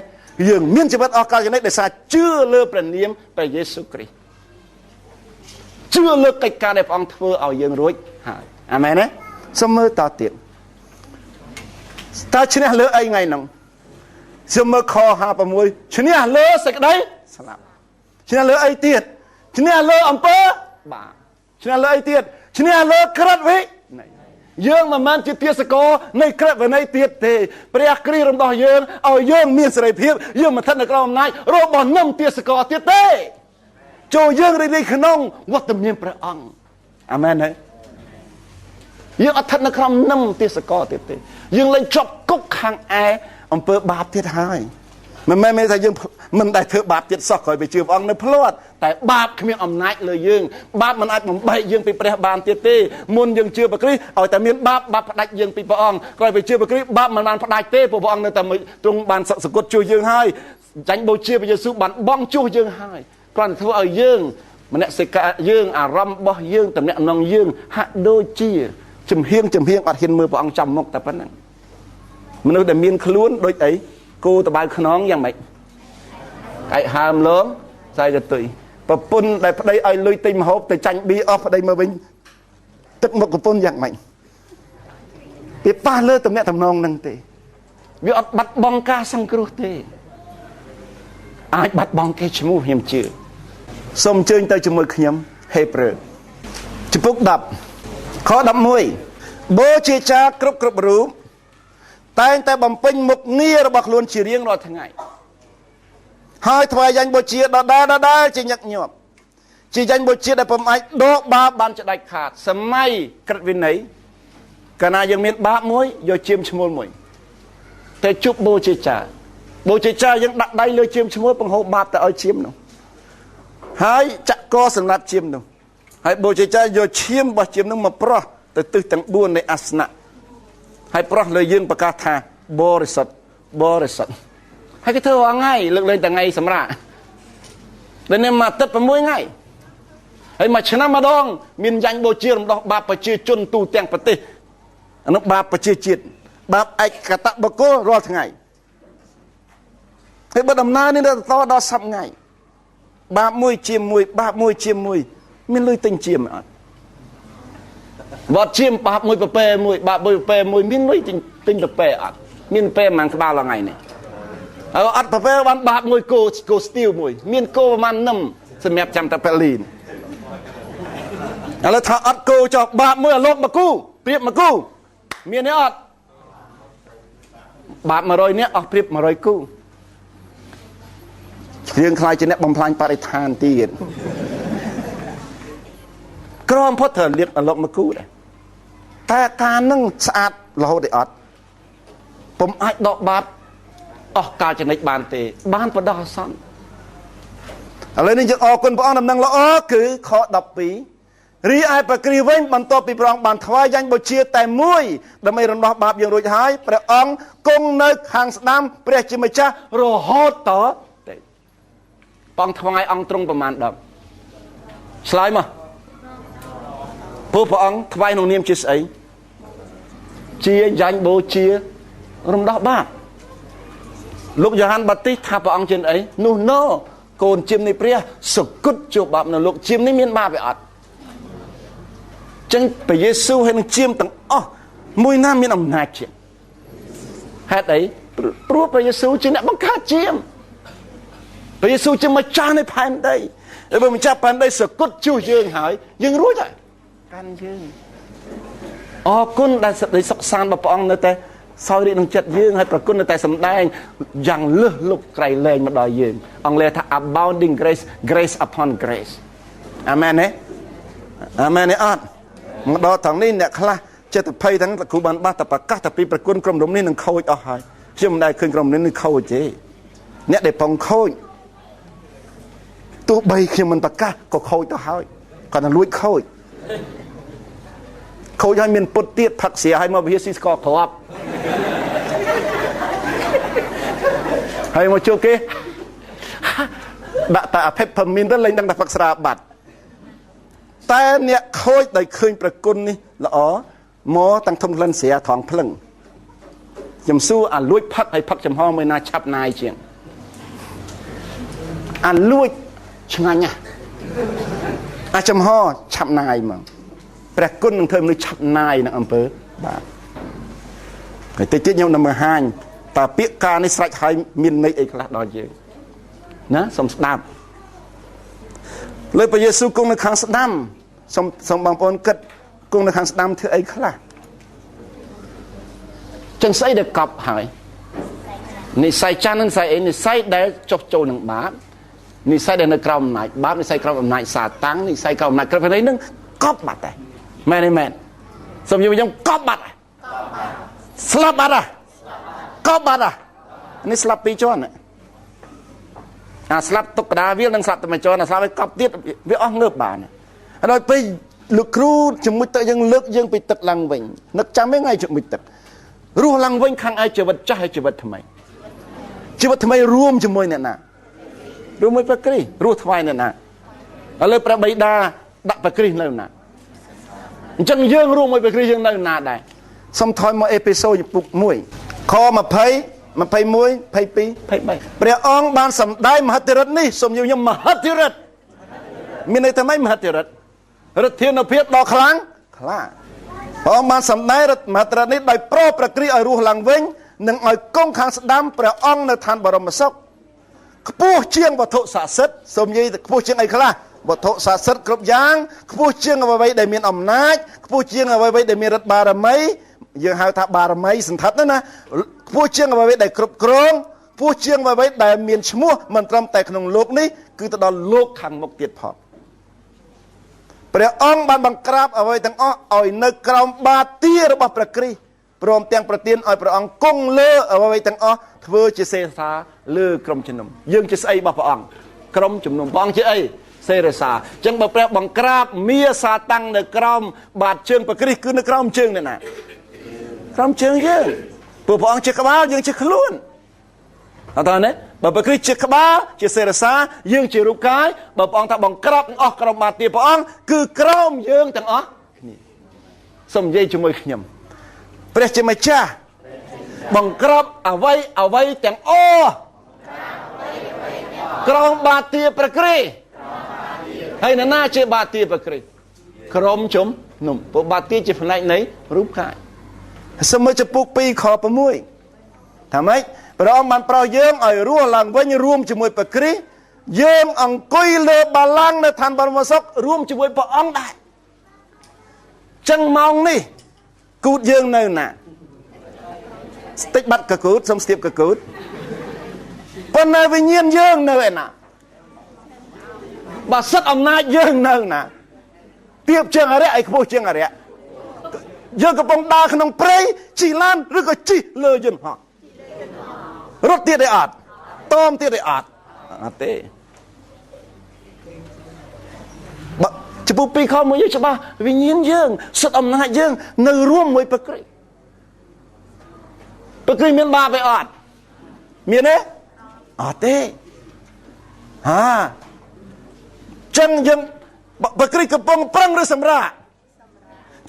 យើងមានជីវិតអស់កលចំណេះដោយសារជឿលើព្រះនាមព្រះយេស៊ូវគ្រីស្ទជឿលើកិច្ចការដែលព្រះអង្គធ្វើឲ្យយើងរួចហើយអាមែនទេសូមមើលតទៀតតើឈ្នះលើអីថ្ងៃហ្នឹងសូមមើលខ56ឈ្នះលើសេចក្តីស្លាប់ឈ្នះលើអីទៀតឈ្នះលើអំពើបាបឈ្នះលើអីទៀតឈ្នះលើក្រឹតវិន័យយើងមិនមែនជាទាសករនៃក្រឹតវិន័យទៀតទេព្រះគ្រីស្ទរំដោះយើងឲ្យយើងមានសេរីភាពយើងមិនស្ថិតនៅក្រោមអំណាចរបស់នឹមទាសករទៀតទេចូលយើងរីកក្នុងវត្តមានព្រះអង្គអាមែនទេយើងអត់ស្ថិតនៅក្រោមនឹមទាសករទៀតទេយើងលែងជាប់គុកខាងឯអំពើបាបទៀតហើយមិនមែនថាយើងមិនដែលធ្វើបាបទៀតសោះក្រោយទៅជឿព្រះអង្គនៅភ្លាត់តែបាបគ្មានអំណាចលើយើងបាបមិនអាចបំបែកយើងពីព្រះបានទៀតទេមុនយើងជឿព្រះគ្រីស្ទឲ្យតែមានបាបផ្ដាច់យើងពីព្រះអង្គក្រោយទៅជឿព្រះគ្រីស្ទបាបមិនបានផ្ដាច់ទេព្រោះព្រះអង្គនៅតែទ្រង់បានសក្តិជួយយើងហើយចាញ់បូជាព្រះយេស៊ូវបានបង់ជួសយើងហើយគ្រាន់តែធ្វើឲ្យយើងមនសិការយើងអារម្មណ៍របស់យើងតំណែងក្នុងយើងហាក់ដូចជាចំហៀងអត់ហ៊ានមើលព្រះអង្គចំមុខតែប៉ុណ្ណឹងមនុស្សដែលមានខ្លួនដូចអីគោតបៅខ្នងយ៉ាងម៉េចឯហើមលងស្អីក៏ទុយប្រពន្ធដែលប្តីឲ្យលុយទិញម្ហូបទៅចាញ់ប៊ីអស់ប្តីមកវិញទឹកមុខប្រពន្ធយ៉ាងម៉េចវាប៉ះលើតំណែងហ្នឹងទេវាអត់បាត់បង់ការសង្គ្រោះទេអាចបាត់បង់គេឈ្មោះខ្ញុំជឿសូមអញ្ជើញទៅជាមួយខ្ញុំហេព្រើរជំពូក10ខ11បូជាចារគ្រប់រូបតែងតែបំពេញមុខងាររបស់ខ្លួនជារៀងរាល់ថ្ងៃហើយថ្វាយយ៉ាញ់បូជាដដែលជាញឹកញាប់ជាយ៉ាញ់បូជាដែលពុំអាចដកបាបបានចដាច់ខាតសម័យក្រឹតវិន័យកាលណាយើងមានបាបមួយយកជាមឈ្មោលមួយតែជប់បូជាចារយើងដាក់ដៃលើជាមឈ្មោលបង្ហូរបាបទៅឲ្យជាមនោះហើយចាក់កសម្រាប់ជាមនោះហើយបូជាចារយកឈាមរបស់ជាមនោះមកប្រោះទៅទិសទាំង4នៃអាសនៈហើយប្រោះលើយើងប្រកាសថាបរិសុទ្ធហើយគេធ្វើរាល់ថ្ងៃលើកលែងតែថ្ងៃសម្រាប់ដល់នេះមួយអាទិត្យ6ថ្ងៃហើយមួយឆ្នាំម្ដងមានយ៉ាញ់បូជារំដោះបាបប្រជាជនទូទាំងប្រទេសអានោះបាបប្រជាជាតិបាបឯកតបុគ្គលរាល់ថ្ងៃហើយបើដំណើរនេះទៅដល់10ថ្ងៃបាបមួយជាមួយមានលុយទិញជាមអត់វត្តជាមបាបមួយប្រពែមួយបាបមួយប្រពែមួយមានលុយទិញប្រពែអត់មានប្រពែប្រហែលក្បាលថ្ងៃនេះហើយអត់ប្រពែបានបាបមួយគោស្ទៀវមួយមានគោប្រហែលនឹមសម្រាប់ចាំតែប៉ែលីនឥឡូវថាអត់គោចុះបាបមួយអាលោកមកគូព្រៀបមកគូមានទេអត់បាប100នាក់អស់ព្រៀប100គូគ្រឿងខ្លាយជាអ្នកបំផ្លាញបរិស្ថានទៀតក្រមផុតត្រូវលៀកអាលោកមកគូដែរតែការនឹងស្អាតរហូតដល់អត់ពុំអាចដកបាបអស់កាលចំណេញបានទេបានបដោះអាសន្នឥឡូវនេះយើងអរគុណព្រះអង្គដំណឹងល្អគឺខ12រីឯប្រគ្រីវិញបន្ទាប់ពីព្រះអង្គបានថ្វាយយ៉ាញ់បូជាតែមួយដើម្បីរំដោះបាបយើងរួចហើយព្រះអង្គគង់នៅខាងស្ដាំព្រះជាម្ចាស់រហូតតទៅព្រះអង្គថ្វាយអង្គទ្រង់ប្រមាណដងឆ្លើយមកព្រះអង្គថ្វាយក្នុងនាមជាស្អីជាយ៉ាញ់បូជារំដោះបាបលោកយ៉ូហានបាទីសថាព្រះអង្គជាអីនោះណូកូនជាមនៃព្រះសគត់ជួបបាបនៅលោកជាមនេះមានបាបទេអត់ចឹងព្រះយេស៊ូវហើយនឹងជាមទាំងអស់មួយណាមានអំណាចជាងហេតុអីព្រោះព្រះយេស៊ូវជាអ្នកបង្កើតជាមព្រះយេស៊ូវជាម្ចាស់នៃផែនដី បើមិនចាប់បានដីសគុតជួសយើងហើយយើងរួចហើយកាន់យើងអរគុណដែលសេចក្តីសុខសាន្តរបស់ព្រះអង្គនៅតែសោយរាជនឹងចិត្តយើងហើយប្រគុណនៅតែសម្ដែងយ៉ាងលើសលប់ក្រៃលែងមកដល់យើងអង់គ្លេសថា abounding grace upon grace អាមែនទេអាមែនទេអត់មកដល់ថងនេះអ្នកខ្លះចិត្តភ័យទាំងគ្រូបានបាសតែប្រកាសតែពីប្រគុណក្រុមរំនេះនឹងខូចអស់ហើយខ្ញុំមិនដែលឃើញក្រុមនេះនឹងខូចទេអ្នកដែលពងខូចទោះបីខ្ញុំមិនប្រកាសក៏ខូចទៅហើយគាត់នឹងលួចខូចឲ្យមានពុតទៀតផឹកស្រាឲ្យមកវិហារស៊ីស្ករគ្រាប់ហើយមកជួបគេដាក់តែអាភេបភមីនទៅលេងដឹងតែផឹកស្រាបាត់តែអ្នកខូចដែលឃើញប្រគុណនេះល្អមកតាំងធំក្លិនស្រាថងភ្លឹងខ្ញុំសួរអាលួចផឹកហើយផឹកចំហមួយណាឆាប់ណាយជាងអាលួចឆ្ងាញ់ណាស់អាចំហឆាប់ណាយមកព្រះគុណនឹងធ្វើមនុស្សឆាប់ណាយនឹងអំពើបាទហើយតិចទៀតខ្ញុំនឹងបង្ហាញតើពាក្យការនេះស្រេចហើយមានន័យអីខ្លះដល់យើងណាសូមស្ដាប់លើព្រះយេស៊ូវគង់នៅខាងស្ដាំសូមបងប្អូនគិតគង់នៅខាងស្ដាំធ្វើអីខ្លះចឹងស្អីដែលកប់ហើយនិស័យចាស់នឹងនិស័យអីនិស័យដែលចុះចូលនឹងបាបនិស័យដែលនៅក្រោមអំណាចបាបនិស័យក្រោមអំណាចសាតាំងនិស័យក្រោមអំណាចក្រឹតវិន័យនឹងកប់បាត់តែមែនទេមែនសូមខ្ញុំកប់បាត់ស្លាប់បាត់កប់បាត់នេះស្លាប់ពីរជាន់អាស្លាប់ទុកកដាវានឹងស្លាប់តែមួយជាន់អាស្លាប់ឲ្យកប់ទៀតវាអស់ងើបបានហើយដល់ពេលលោកគ្រូជាមួយទឹកយើងលើកយើងពីទឹកឡើងវិញនឹកចាំឯងជាមួយទឹករស់ឡើងវិញខាងឯជីវិតចាស់ហើយជីវិតថ្មីរួមជាមួយអ្នកណារួមមួយព្រះគ្រីស្ទរស់ថ្វាយអ្នកណាឥឡូវព្រះបិតាដាក់ព្រះគ្រីស្ទនៅណាអញ្ចឹងយើងរួមមួយព្រះគ្រីស្ទយើងនៅណាដែរសូមថយមកអេពីសូតពុក1ខ20 21 22ព្រះអង្គបានសម្ដែងមហិទ្ធិឫទ្ធិនេះសូមខ្ញុំមហិទ្ធិឫទ្ធិមានន័យថាម៉េចមហិទ្ធិឫទ្ធិឫទ្ធានុភាពដ៏ខ្លាំងក្លាព្រះអង្គបានសម្ដែងមហិទ្ធិឫទ្ធិនេះដោយប្រោសព្រះគ្រីស្ទឲ្យរស់ឡើងវិញនិងឲ្យគង់ខាងស្ដាំព្រះអង្គនៅឋានបរមសុខខ្ពស់ជាងវត្ថុស័ក្តិសិទ្ធិសូមនិយាយខ្ពស់ជាងអីខ្លះវត្ថុស័ក្តិសិទ្ធិគ្រប់យ៉ាងខ្ពស់ជាងអ្វីៗដែលមានអំណាចខ្ពស់ជាងអ្វីៗដែលមានឫទ្ធិបារមីយើងហៅថាបារមីសន្ធិដ្ឋណាខ្ពស់ជាងអ្វីៗដែលគ្រប់គ្រងខ្ពស់ជាងអ្វីៗដែលមានឈ្មោះមិនត្រឹមតែក្នុងលោកនេះគឺទៅដល់លោកខាងមុខទៀតផងព្រះអង្គបានបង្ក្រាបអ្វីទាំងអស់ឲ្យនៅក្រោមបាទារបស់ព្រះគ្រីស្ទព្រមទាំងប្រទានឲ្យព្រះអង្គគង់លើអ្វីទាំងអស់ធ្វើជាសេរសាលើក្រុមជំនុំយើងជាស្អីរបស់ព្រះអង្គក្រុមជំនុំព្រះអង្គជាអីសេរសាអញ្ចឹងបើព្រះបង្ក្រាបមាសាតាំងនៅក្រោមបាតជើងព្រះគ្រីស្ទគឺនៅក្រោមជើងអ្នកណាក្រោមជើងយើងព្រោះព្រះអង្គជាក្បាលយើងជាខ្លួនអត់ទេណាបើព្រះគ្រីស្ទជាក្បាលជាសេរសាយើងជារូបកាយបើព្រះអង្គថាបង្ក្រាបទាំងអស់ក្រោមបាតទាព្រះអង្គគឺក្រោមយើងទាំងអស់គ្នាសូមនិយាយជាមួយខ្ញុំព្រះជាម្ចាស់បង្ក្រាបអ្វីទាំងអស់ក្រោមបាតទាព្រះគ្រីស្ទហើយណាជាបាតទាព្រះគ្រីស្ទក្រុមជំនុំព្រោះបាតទាជាផ្នែកនៃរូបកាយសូមមើលចំពុក2ខ6ថាម៉េចព្រះអង្គបានប្រោសយើងឲ្យរស់ឡើងវិញរួមជាមួយព្រះគ្រីស្ទយើងអង្គុយលើបល្ល័ង្កនៅឋានបរមសុខរួមជាមួយព្រះអង្គដែរចឹងម៉ោងនេះគូតយើងនៅណាស្តិចបាត់កកូតសូមស្ទាបកកូតប៉ុន្តែវិញ្ញាណយើងនៅឯណាបើសិទ្ធអំណាចយើងនៅណាទៀបជាងអរិយឲ្យខ្ពស់ជាងអរិយយើងកំពុងដើរក្នុងព្រៃជិះឡានឬក៏ជិះលើយន្តហោះរត់ទៀតឯអត់តមទៀតឯអត់អត់ទេបើចំពោះ2ខ1យើងច្បាស់វិញ្ញាណយើងសិទ្ធអំណាចយើងនៅរួមមួយព្រះគ្រីស្ទមានបាបឯអត់មានទេអត់ទេចឹងយើងព្រះគ្រីស្ទកំពុងប្រឹងឬសម្រាក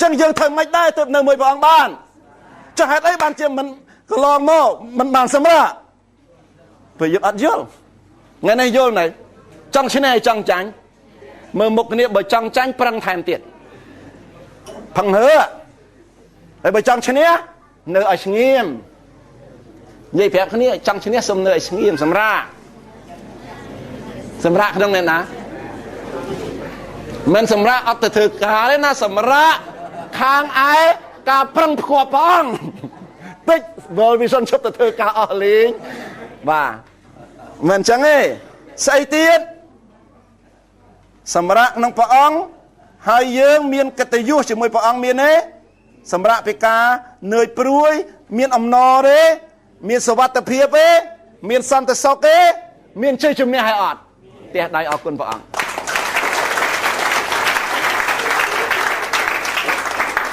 ចឹងយើងធ្វើមិនដែរទើបនៅមួយព្រះអង្គបានចាស់ហេតុអីបានជាមិនកន្លងមកមិនបានសម្រាកព្រោះយើងអត់យល់ថ្ងៃនេះយល់នៅចង់ឈ្នះចង់ចាញ់មើលមុខគ្នាបើចង់ចាញ់ប្រឹងថែមទៀតផឹងហឺហើយបើចង់ឈ្នះនៅឲ្យស្ងៀមនិយាយប្រាប់គ្នាចង់ឈ្នះសុំនៅឲ្យស្ងៀមសម្រាកក្នុងអ្នកណា មិនសម្រាប់អត់ទៅធ្វើការទេណាសម្រាប់ខាងឯការប្រឹងផ្គាប់ព្រះអង្គតិច World Vision ឈប់ទៅធ្វើការអស់លេងបាទមិនអញ្ចឹងទេស្អីទៀតសម្រាប់ក្នុងព្រះអង្គហើយយើងមានកិត្តិយសជាមួយព្រះអង្គមានទេសម្រាប់ពីការនឿយព្រួយមានអំណរទេមានសុវត្ថិភាពទេមានសន្តិសុខទេមានជ័យជំនះហើយអត់ផ្ទះដៃអរគុណព្រះអង្គ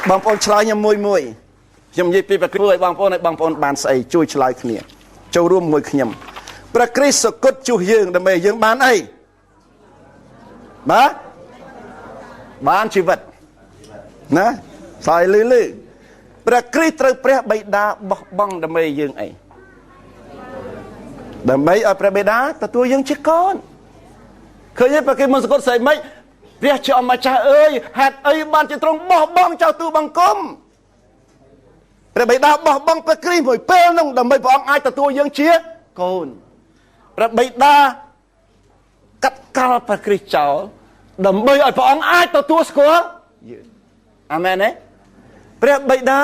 បងប្អូនឆ្លើយខ្ញុំមួយខ្ញុំនិយាយពីព្រះគ្រីស្ទឲ្យបងប្អូនបានស្អីជួយឆ្លើយគ្នាចូលរួមមួយខ្ញុំព្រះគ្រីស្ទសគត់ជួសយើងដើម្បីឲ្យយើងបានអីបានជីវិតណាសើលឺព្រះគ្រីស្ទត្រូវព្រះបិតាបោះបង់ដើម្បីឲ្យយើងអីដើម្បីឲ្យព្រះបិតាទទួលយើងជាកូនឃើញទេព្រះគ្រីស្ទមកសគត់ស្អីមិនព្រះជាអម្ចាស់អើយហេតុអីបានជាទ្រង់បោះបង់ចោលទូបង្គំព្រះបិតាបោះបង់ព្រះគ្រីស្ទមួយពេលនោះដើម្បីព្រះអង្គអាចទទួលយើងជាកូនព្រះបិតាកាត់កាល់ព្រះគ្រីស្ទចោលដើម្បីឲ្យព្រះអង្គអាចទទួលស្គាល់យើងអាមែនទេព្រះបិតា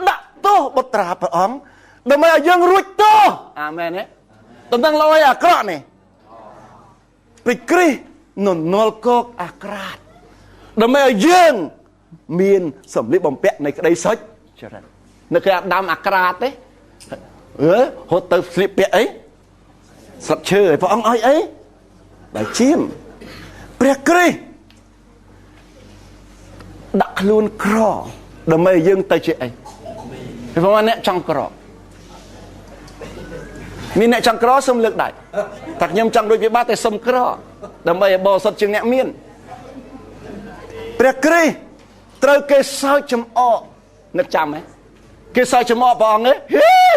ដាក់ទោសបុត្រាព្រះអង្គដើម្បីឲ្យយើងរួចទោសអាមែនទេតំណែងល្អអាក្រក់នេះព្រះគ្រីស្ទនលគោកអាក្រាតដើម្បីឲ្យយើងមានសម្លៀកបំពាក់នៃក្តីសុចរិតនៅគេអាដាមអាក្រាតទេហត់ទៅស្លៀកពាក់អីស្លឹកឈើឲ្យព្រះអង្គឲ្យអីដែលជៀមព្រះគ្រីស្ទដាក់ខ្លួនក្រដើម្បីឲ្យយើងទៅជាអីព្រះបងអ្នកចង់ក្រមានអ្នកចង់ក្រសូមលើកដៃតែខ្ញុំចង់ដូចវាបាទតែសុំក្រដើម្បីឲ្យបរិសុទ្ធជាងអ្នកមានព្រះគ្រីស្ទត្រូវគេសើចចំអកនឹកចាំហ៎គេសើចចំអកព្រះអង្គហ៎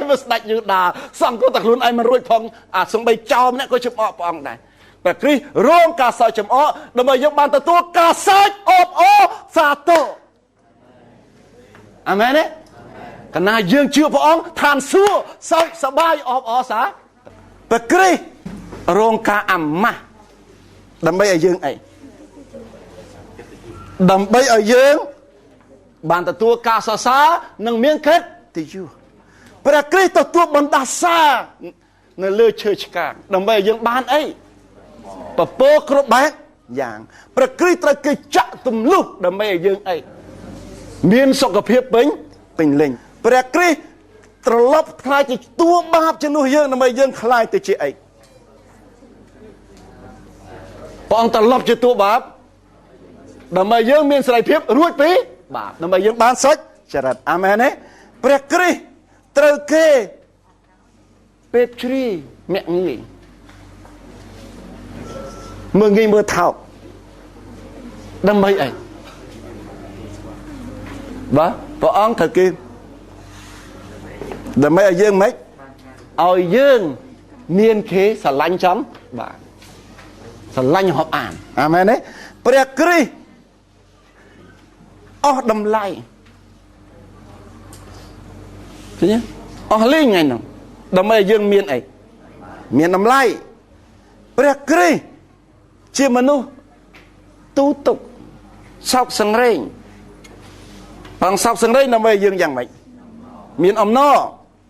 វាស្ដេចយូដាសង្កត់តែខ្លួនឯងមិនរួចផងអាសំបីចោមអ្នកក៏ចំអកព្រះអង្គដែរព្រះគ្រីស្ទរងការសើចចំអកដើម្បីយើងបានទទួលការសើចអបអរសាទរអាមែនទេកាលណាយើងជឿព្រះអង្គឋានសួគ៌សោកសប្បាយអបអរសាព្រះគ្រីស្ទរងការអាម៉ាស់ដើម្បីឲ្យយើងអីដើម្បីឲ្យយើងបានទទួលការសរសើរនិងមានកិត្តិយសព្រះគ្រីស្ទទទួលបណ្ដាសានៅលើឈើឆ្កាងដើម្បីឲ្យយើងបានអីពពកគ្រប់បែបយ៉ាងព្រះគ្រីស្ទត្រូវគេចាក់ទម្លុះដើម្បីឲ្យយើងអីមានសុខភាពពេញលេញព្រះគ្រីស្ទត្រឡប់ខ្លាយជាតួបាបជំនួសយើងដើម្បីយើងខ្លាយទៅជាអីព្រះអង្គត្រឡប់ជាតួបាបដើម្បីយើងមានសេរីភាពរួចពីបាបដើម្បីយើងបានសុចរិតអាមែនទេព្រះគ្រីស្ទត្រូវគេពេបជ្រីមាក់ងាយមើលថោកដើម្បីអីបាទព្រះអង្គត្រូវគេដើម្បីឲ្យយើងម៉េចឲ្យយើងមានគេស្រឡាញ់ចង់បាទស្រឡាញ់រាប់អានអាមែនទេព្រះគ្រីស្ទអស់តម្លៃឃើញទេអស់លេងថ្ងៃហ្នឹងដើម្បីឲ្យយើងមានអីមានតម្លៃព្រះគ្រីស្ទជាមនុស្សទូទុកសោកសង្រេងបងសោកសង្រេងដើម្បីយើងយ៉ាងម៉េចមានអំណរ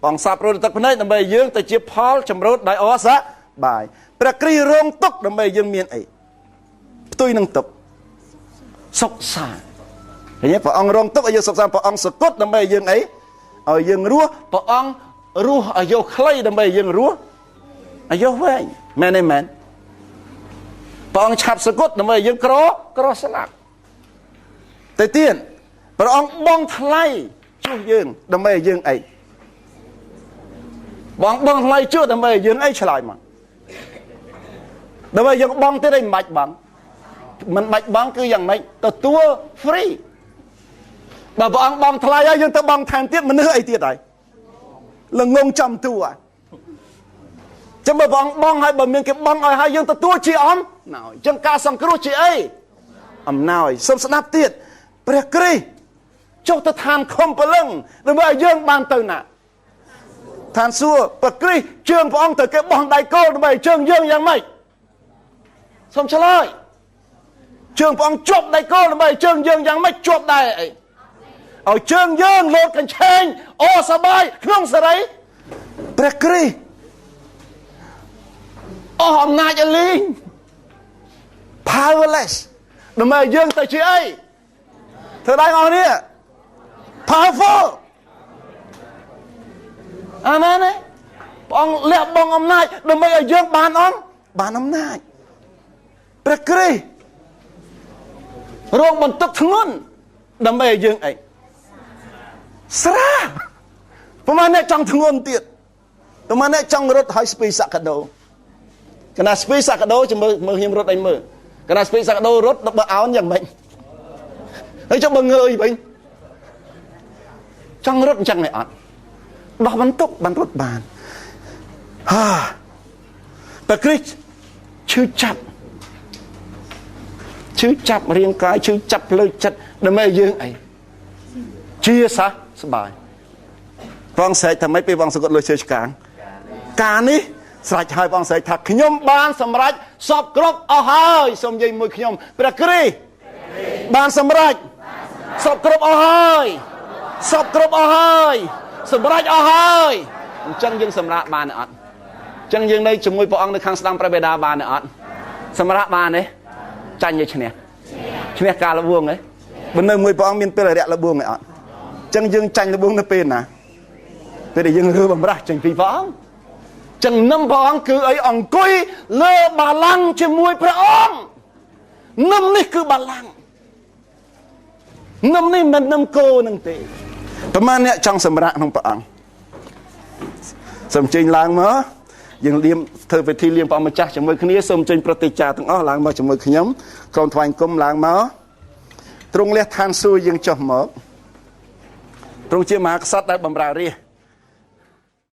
បងសាប់រត់ទឹកភ្នែកដើម្បីយើងទៅជាផលចម្រូតដោយអរសាបាយព្រះគ្រីស្ទរងទុក្ខដើម្បីយើងមានអីផ្ទុយនឹងទុក្ខសុខសាន្តឃើញទេព្រះអង្គរងទុក្ខឲ្យយើងសុខសាន្តព្រះអង្គសគត់ដើម្បីយើងអីឲ្យយើងរស់ព្រះអង្គរស់អាយុខ្លីដើម្បីយើងរស់អាយុវែងមែនទេមែនព្រះអង្គឆាប់សគត់ដើម្បីយើងក្រស្លាប់ទៅទៀតព្រះអង្គបងថ្លៃជួសយើងដើម្បីឲ្យយើងអីបងថ្លៃជួសដើម្បីឲ្យយើងអីឆ្លើយមកដើម្បីយើងបងទៀតអីមិនបាច់បងមិនបាច់បងគឺយ៉ាងម៉េចទទួល free បើព្រះអង្គបងថ្លៃហើយយើងទៅបងថែមទៀតមនុស្សអីទៀតហើយល្ងងចំតួចាំបើព្រះអង្គបងហើយបើមានគេបងឲ្យហើយយើងទទួលជាអំណោយចឹងការសង្គ្រោះជាអីអំណោយសូមស្ដាប់ទៀតព្រះគ្រីស្ទចុះទៅឋានខំព្រលឹងដើម្បីឲ្យយើងបានទៅណាឋានសួគ៌ព្រះគ្រីស្ទជើងព្រះអង្គទៅគេបោះដៃគោលដើម្បីឲ្យជើងយើងយ៉ាងម៉េចសូមឆ្លើយ ជើងព្រះអង្គជាប់ដៃគោដើម្បីជើងយើងយ៉ាងម៉េចជាប់ដែរអីឲ្យជើងយើងលោតកញ្ឆេងអូសប្បាយក្នុងសេរីព្រះគ្រីស្ទអស់អំណាចឲ្យលេង powerless ដើម្បីយើងទៅជាអីធ្វើដៃអស់នេះ powerful អាមែនទេព្រះអង្គលះបង់អំណាចដើម្បីឲ្យយើងបានអំណាចព្រះគ្រីស្ទរងបន្ទុកធ្ងន់ដើម្បីឲ្យយើងអីស្រាលប្រហែលអ្នកចង់ធ្ងន់ទៀតប្រហែលអ្នកចង់រត់ឲ្យស្ពីសក្ដោកណាស្ពីសក្ដោចាំមើលខ្ញុំរត់អីមើលកណាស្ពីសក្ដោរត់បើអោនយ៉ាងម៉េចហើយចុះបើងើយវិញចង់រត់អញ្ចឹងឯអត់ដោះបន្ទុកបានរត់បានព្រះគ្រីស្ទឈឺចាប់រាងកាយឈឺចាប់លើចិត្តដើម្បីឲ្យយើងអីជាសះស្បើយព្រះអង្គស្រែកថាម៉េចពេលព្រះអង្គសង្កត់លើឈើឆ្កាងការនេះស្រេចហើយព្រះអង្គស្រែកថាខ្ញុំបានសម្រេចសពគ្រប់អស់ហើយសូមនិយាយមួយខ្ញុំព្រះគ្រីស្ទបានសម្រេចសពគ្រប់អស់ហើយសម្រេចអស់ហើយអញ្ចឹងយើងសម្រាប់បានអត់អញ្ចឹងយើងនៅជាមួយព្រះអង្គនៅខាងស្ដាំព្រះបិតាបានអត់សម្រាប់បានទេចាញ់ឲ្យឈ្នះការលបួងឯងបើនៅមួយព្រះអង្គមានពេលរយៈលបួងឯអត់អញ្ចឹងយើងចាញ់លបួងនៅពេលណាពេលដែលយើងរើបំរាស់ចេញពីព្រះអង្គចឹងនឹមព្រះអង្គគឺអីអង្គុយលើបាឡាំងជាមួយព្រះអង្គនឹមនេះគឺបាឡាំងនឹមនេះមិននឹមគោនឹងទេប្រហែលអ្នកចង់សម្រាកក្នុងព្រះអង្គសូមចេញឡើងមកយើងលៀមធ្វើពិធីលៀមព្រះម្ចាស់ជាមួយគ្នាសូមចេញប្រតិចាទាំងអស់ឡើងមកជាមួយខ្ញុំកូនថ្វាយគុំឡើងមកទ្រង់លះឋានសួគ៌យើងចុះមកទ្រង់ជាមហាក្សត្រដែលបម្រើរាជ